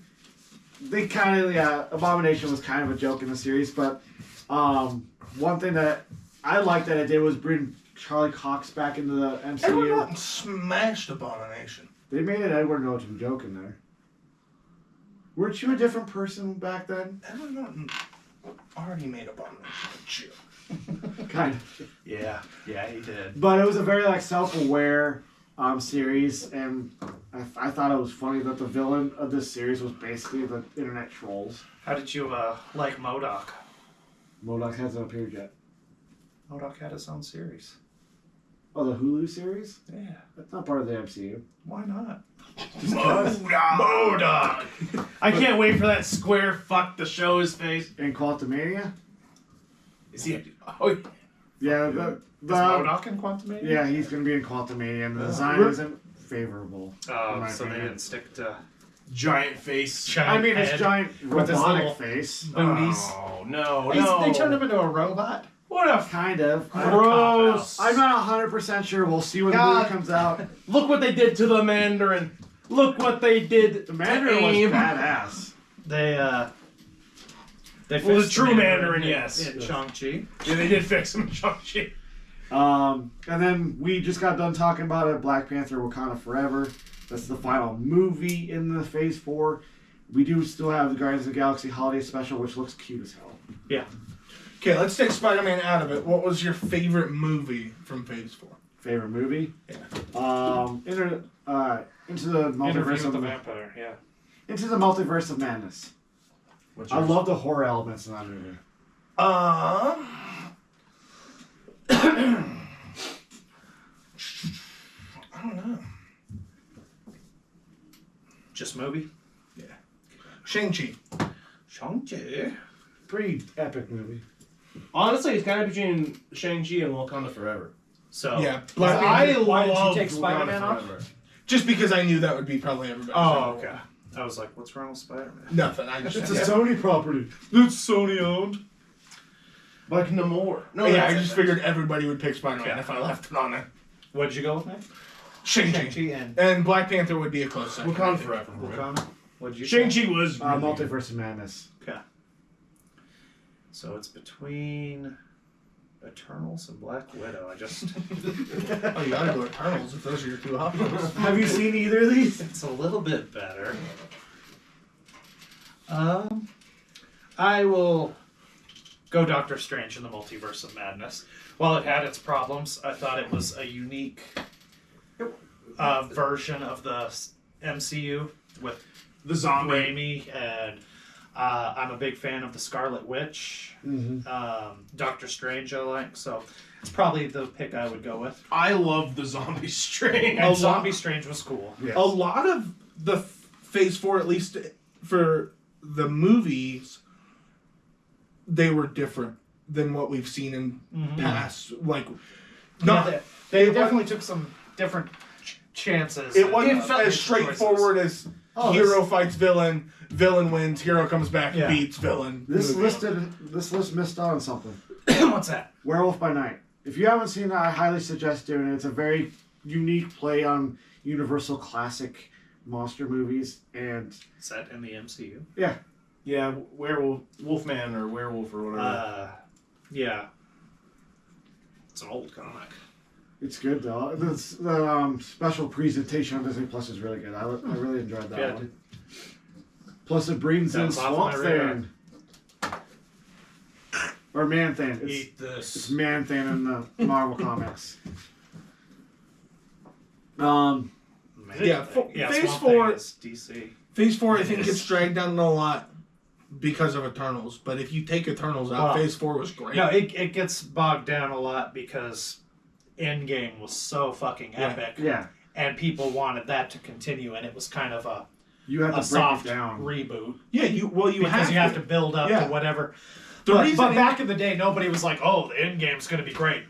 they kind of Abomination was kind of a joke in the series, but one thing that I liked that it did was bring Charlie Cox back into the MCU. Edward Norton smashed Abomination. They made an Edward Norton joke in there. Weren't you a different person back then? Edward Norton already made Abomination a joke. Kind of. Yeah, he did. But it was a very like self-aware series, and I thought it was funny that the villain of this series was basically the internet trolls. How did you like MODOK? MODOK hasn't appeared yet. MODOK had his own series. Oh, the Hulu series? Yeah. That's not part of the MCU. Why not? MODOK! I can't wait for that square fuck to show his face. In Quantumania? Is he? Oh, yeah. Is MODOK in Quantumania? Yeah, he's going to be in Quantumania, and the design isn't favorable. Oh, so they didn't stick to giant face. Giant it's head giant with his robotic little face. booties. Oh, no. They turned him into a robot? What a kind of gross. I'm not 100% sure. We'll see when the movie comes out. Look what they did to the Mandarin. Look what they did. The Mandarin was badass. They well, the fixed true Mandarin, yes. In Shang-Chi. Yeah, they did fix him in Shang-Chi. And then we just got done talking about it. Black Panther Wakanda Forever. That's the final movie in the Phase 4. We do still have the Guardians of the Galaxy Holiday Special, which looks cute as hell. Yeah. Okay, let's take Spider-Man out of it. What was your favorite movie from Phase 4? Favorite movie? Yeah. Into the Multiverse Interview of with the Vampire, yeah. Into the Multiverse of Madness. I love the horror elements in that movie. I don't know. Just movie? Yeah. Shang-Chi. Shang-Chi? Pretty epic movie. Honestly, it's kind of between Shang-Chi and Wakanda Forever. So yeah, why did you love take Spider-Man Wakanda off? Forever. Just because I knew that would be probably everybody. Oh, okay. I was like, what's wrong with Spider-Man? Nothing. I just It's a Sony property. It's Sony owned. Like Namor. No, yeah, I just figured everybody would pick Spider-Man if I left it on there. What did you go with, man? Shang-Chi. And Black Panther would be a close second. Wakanda Forever. Wakanda? What did you Shang-Chi was Multiverse of Madness. Okay. So it's between Eternals and Black Widow. I just... Oh, you gotta go Eternals if those are your two options. Have you seen either of these? It's a little bit better. I will go Doctor Strange in the Multiverse of Madness. While it had its problems, I thought it was a unique version of the MCU with the zombie. Raimi, and I'm a big fan of the Scarlet Witch. Doctor Strange I like, so it's probably the pick I would go with. I love the Zombie Strange. And Zombie Strange was cool. Yes. A lot of the Phase 4, at least for the movies, they were different than what we've seen in past. Like, they definitely took some different chances. It wasn't as straightforward as hero fights villain, villain wins, hero comes back and beats villain. This list missed out on something. What's that? Werewolf by Night. If you haven't seen that, I highly suggest doing it. It's a very unique play on Universal classic monster movies, and set in the MCU. Yeah. Yeah, Wolfman or Werewolf or whatever. Yeah. It's an old comic. It's good though. The special presentation on Disney Plus is really good. I really enjoyed that one. Plus it brings in Swamp Thing. Or Man-Thing. Eat this. It's Man-Thing in the Marvel comics. Phase 4 is DC. Phase 4 I think gets dragged down a lot because of Eternals, but if you take Eternals out, Phase 4 was great. No, it gets bogged down a lot because Endgame was so fucking epic. Yeah. And people wanted that to continue, and it was kind of a soft reboot. Yeah, you have to build up to whatever. But back in the day, nobody was like, "Oh, the Endgame's going to be great."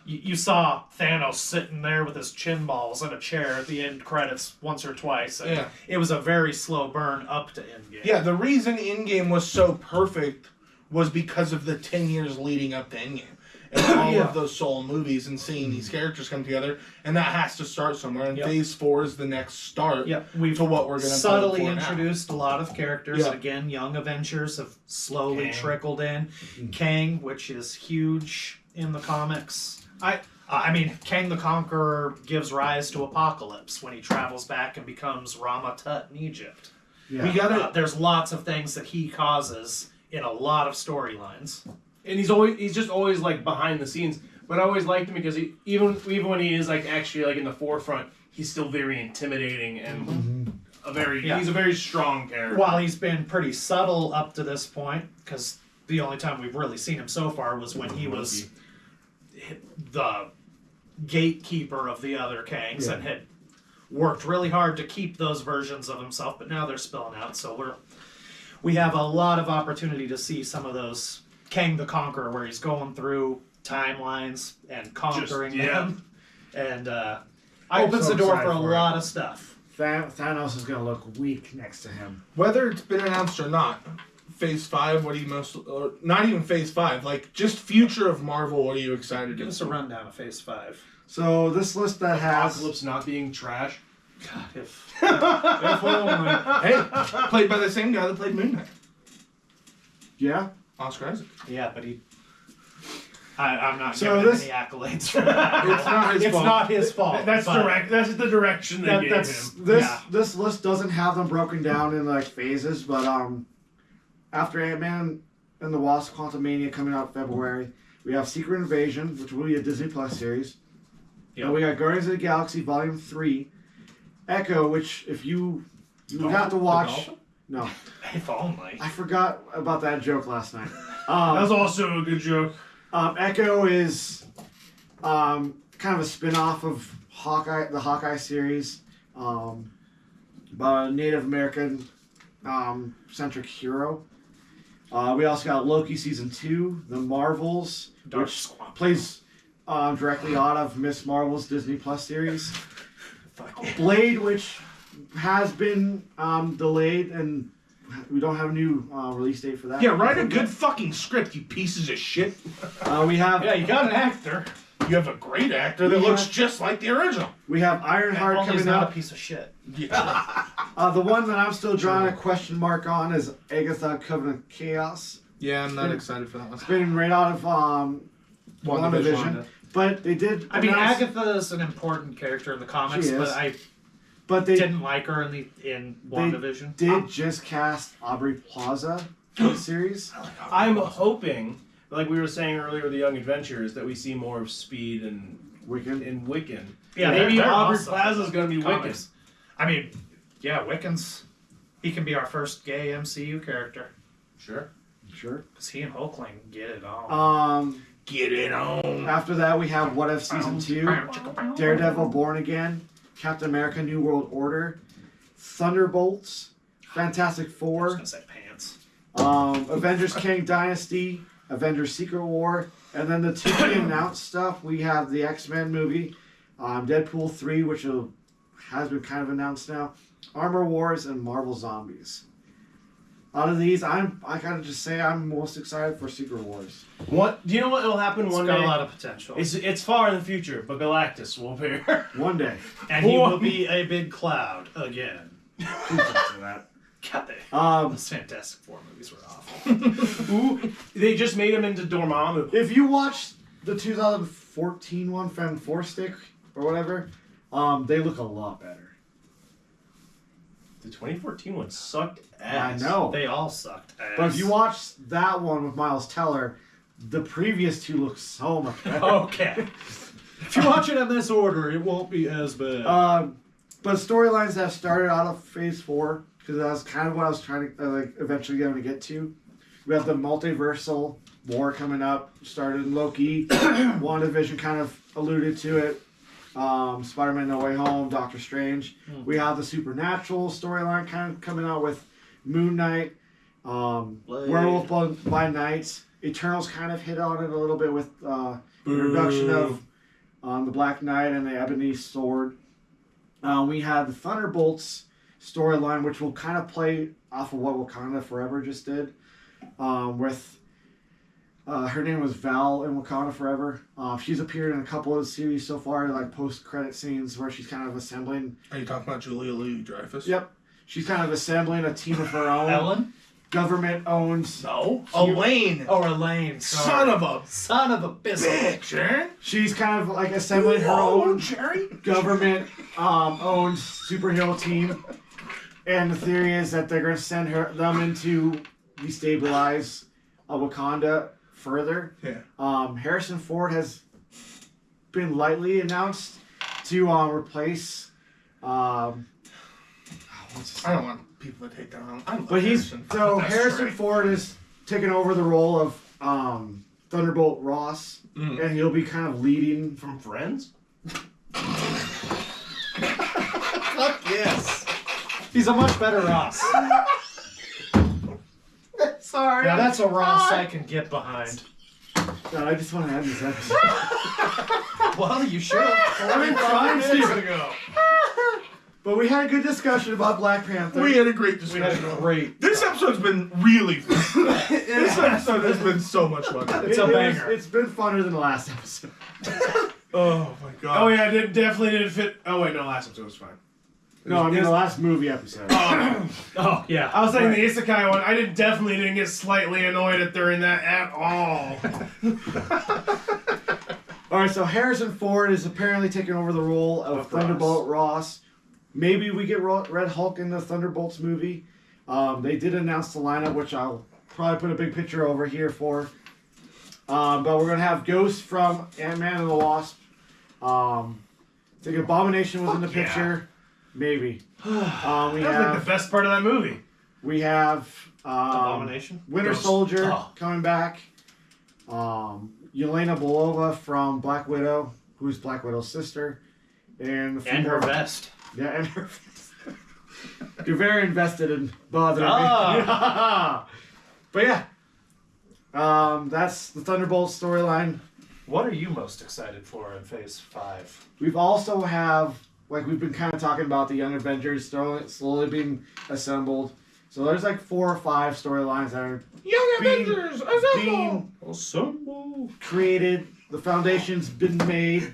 You saw Thanos sitting there with his chin balls in a chair at the end credits once or twice. And it was a very slow burn up to Endgame. Yeah, the reason Endgame was so perfect was because of the 10 years leading up to Endgame. And all of those solo movies and seeing these characters come together. And that has to start somewhere. And Phase 4 is the next start to what we're going to subtly introduced a lot of characters. Again, Young Avengers have slowly trickled in. Kang, which is huge in the comics. I mean, Kang the Conqueror gives rise to Apocalypse when he travels back and becomes Rama Tut in Egypt. Yeah. There's lots of things that he causes in a lot of storylines. and he's just always like behind the scenes. But I always liked him because even when he is like actually like in the forefront, he's still very intimidating and he's a very strong character. While he's been pretty subtle up to this point, because the only time we've really seen him so far was when he was the gatekeeper of the other Kangs and had worked really hard to keep those versions of himself, but now they're spilling out, so we have a lot of opportunity to see some of those Kang the Conqueror, where he's going through timelines and conquering them, and opens the door for a lot of stuff. Thanos is going to look weak next to him. Whether it's been announced or not, Phase 5, what are you most... Or not even Phase 5, like, just future of Marvel, what are you excited to Give us a rundown of Phase 5. So, this list that has... Apocalypse not being trash. God, if only. Hey, played by the same guy that played Moon Knight. Yeah? Oscar Isaac. Yeah, but I'm not So giving this- him any accolades for that. It's not his It's fault. not his fault. That's but direct. That's the direction they gave him. This list doesn't have them broken down in like phases, but after Ant-Man and the Wasp: Quantumania coming out in February, we have Secret Invasion, which will be a Disney Plus series. Yep. And we got Guardians of the Galaxy Volume 3, Echo, which if you would have to watch. No, If only. I forgot about that joke last night. That was also a good joke. Echo is kind of a spin-off of Hawkeye, the Hawkeye series, about a Native American centric hero. We also got Loki Season 2, The Marvels, Dark which Squad. plays directly out of Miss Marvel's Disney Plus series. Blade, which has been delayed, and we don't have a new release date for that. Yeah, write a good fucking script, you pieces of shit. We have Yeah, you got an actor. You have a great actor that looks just like the original. we have Ironheart Only he's coming not up. a piece of shit. Yeah. The one that I'm still drawing a question mark on is Agatha Covenant of Chaos. Yeah, I'm not excited for that one. It's been right out of WandaVision. Wanda. But they did. I mean, announce- Agatha is an important character in the comics, She is. but I they didn't like her in WandaVision. did just cast Aubrey Plaza for the series. I'm hoping, like we were saying earlier, the Young Adventures, that we see more of Speed and Wiccan. Yeah, maybe they're Aubrey awesome. Plaza's gonna be Wiccan. Comics. I mean, yeah, Wiccan's. He can be our first gay MCU character. Sure. Because he and Hulkling get it on. Get it on. After that, we have What If Season 2, Daredevil Born Again, Captain America New World Order, Thunderbolts, Fantastic I was Four, gonna say pants. Avengers Kang Dynasty, Avengers Secret War, and then the to be announced stuff. We have the X-Men movie, Deadpool 3, which has been kind of announced now, Armor Wars, and Marvel Zombies. Out of these, I gotta just say I'm most excited for Secret Wars. What? Do you know what will happen It's one got day? a lot of potential. It's far in the future, but Galactus will appear. One day. And he will be a big cloud again. that. God, those Fantastic Four movies were awful. Ooh, they just made him into Dormammu. If you watch the 2014 one, Fantastic or whatever, they look a lot better. The 2014 one sucked ass. I know. They all sucked ass. But if you watch that one with Miles Teller, the previous two look so much better. Okay. If you watch it in this order, it won't be as bad. But storylines that started out of Phase 4, because that's kind of what I was trying to eventually going to get to. We have the multiversal war coming up. Started in Loki. WandaVision kind of alluded to it. Spider-Man No Way Home, Doctor Strange. We have the supernatural storyline kind of coming out with Moon Knight, Werewolf by Night. Eternals kind of hit on it a little bit with introduction of the Black Knight and the Ebony Sword. We have the Thunderbolts storyline, which will kind of play off of what Wakanda Forever just did, with her name was Val in Wakanda Forever. She's appeared in a couple of the series so far, like post-credit scenes where she's kind of assembling. Are you talking about Julia Louis-Dreyfus? Yep. She's kind of assembling a team of her own. Ellen? Government-owned. No. Elaine. Oh, Elaine. Son of a bitch. eh? She's kind of like assembling her own government-owned superhero team. And the theory is that they're going to send them in to destabilize Wakanda further. Yeah. Harrison Ford has been lightly announced to replace. I don't want people to take that on. I love But Harrison right. Ford is taking over the role of Thunderbolt Ross, and he'll be kind of leading from Friends. Fuck yes. He's a much better Ross. Sorry. Now that's a Ross I can get behind. God, I just want to end this episode. Well, you should have. I mean, 5 minutes fine, ago. But we had a good discussion about Black Panther. We had a great discussion. This episode's been really fun. This episode has been so much fun. It's a banger. It's been funner than the last episode. Oh my god. Oh yeah, it definitely didn't fit. Oh wait, no, last episode was fine. No, I mean the last movie episode. Oh yeah. I was thinking the Isekai one. I definitely didn't get slightly annoyed at during that at all. All right, so Harrison Ford is apparently taking over the role of Thunderbolt Ross. Maybe we get Red Hulk in the Thunderbolts movie. They did announce the lineup, which I'll probably put a big picture over here for. But we're going to have Ghost from Ant-Man and the Wasp. I think Abomination was in the picture. Maybe. That was like the best part of that movie. We have Abomination? Winter Ghost. Soldier Oh. coming back. Yelena Belova from Black Widow, who's Black Widow's sister. And her vest. Yeah, and her vest. You're very invested in bothering me. But yeah. That's the Thunderbolt storyline. What are you most excited for in Phase 5? We've also we've been kind of talking about the Young Avengers slowly being assembled. So there's like 4 or 5 storylines that are Avengers being created. The foundation's been made.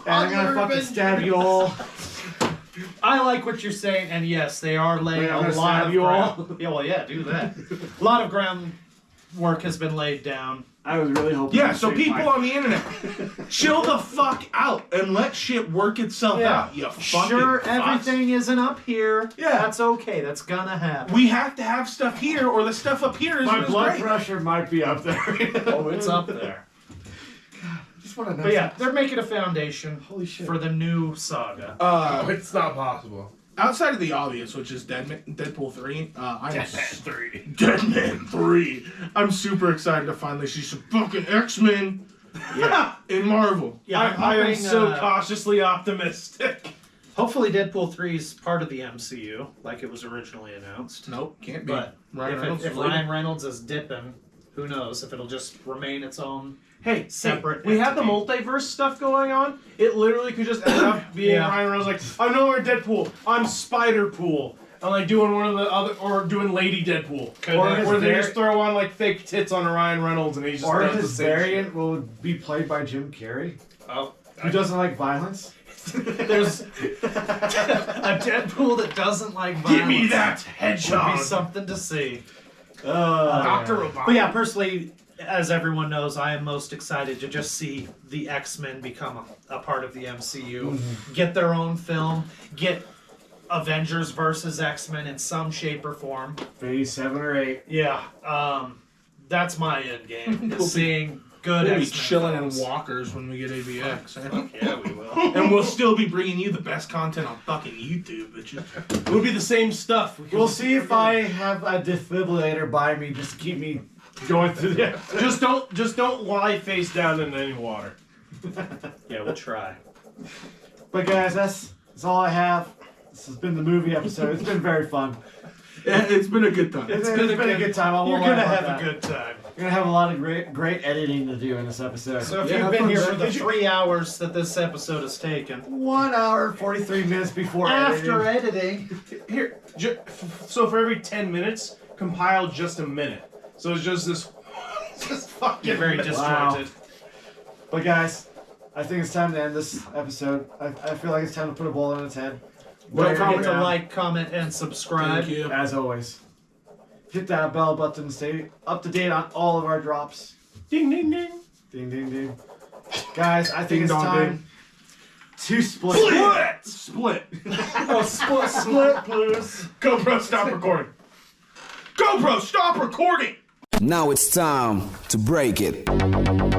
And I'm gonna fucking stab you all. I like what you're saying, and yes, they are laying I'm a gonna lot stab of you ground. all. Yeah, well, yeah, do that. A lot of groundwork has been laid down. I was really hoping. Yeah, so people on the internet, chill the fuck out and let shit work itself out. You fucking Sure, fucks. everything isn't up here. Yeah. That's okay. That's gonna happen. We have to have stuff here, or the stuff up here is My blood great. pressure might be up there. Oh, it's up there. Just want to know. But yeah, they're making a foundation Holy shit. for the new saga. It's not possible. Outside of the obvious, which is Deadpool 3, Deadman 3. I'm super excited to finally see some fucking X-Men in Marvel. Yeah, I am hoping, so cautiously optimistic. Hopefully, Deadpool 3 is part of the MCU, like it was originally announced. Nope, can't be. But if Ryan Reynolds is dipping, who knows if it'll just remain its own. Hey, separate. we have the multiverse stuff going on. It literally could just end up being Ryan Reynolds like, I'm no longer Deadpool. I'm Spider-Pool. I'm like doing one of the other, or doing Lady Deadpool. Or they just throw on like fake tits on Ryan Reynolds and he just Or does his the same variant shit. will be played by Jim Carrey, Oh, who doesn't like violence. there's a Deadpool that doesn't like violence. Give me that Would hedgehog. be something to see. Dr. Robotnik. But yeah, personally, as everyone knows, I am most excited to just see the X-Men become a part of the MCU, get their own film, get Avengers versus X-Men in some shape or form. Phase 7 or 8. Yeah, that's my end game. We'll Is seeing good We'll be X-Men chilling films. in walkers when we get AVX. Yeah, we will. And we'll still be bringing you the best content on fucking YouTube, bitches. It would be the same stuff. We'll see if I have a defibrillator by me just to keep me going through the episode. Just don't lie face down in any water. Yeah, we'll try. But guys, that's all I have. This has been the movie episode. It's been very fun. It's been a good time. It's been a good time. You're gonna have a good time. You're gonna have a lot of great editing to do in this episode. So if you've been here for the 3 hours that this episode has taken, 1 hour and 43 minutes before after editing, Here, so for every 10 minutes, compile just a minute. So it's just this, just fucking you're very disjointed. But guys, I think it's time to end this episode. I feel like it's time to put a bullet on its head. Don't forget to like, comment, and subscribe. Thank you. As always. Hit that bell button to stay up to date on all of our drops. Ding, ding, ding. Ding, ding, ding. Guys, I think Ding it's dong, time to split. Split! Oh, split, please. GoPro, stop recording. GoPro, stop recording! Now it's time to break it.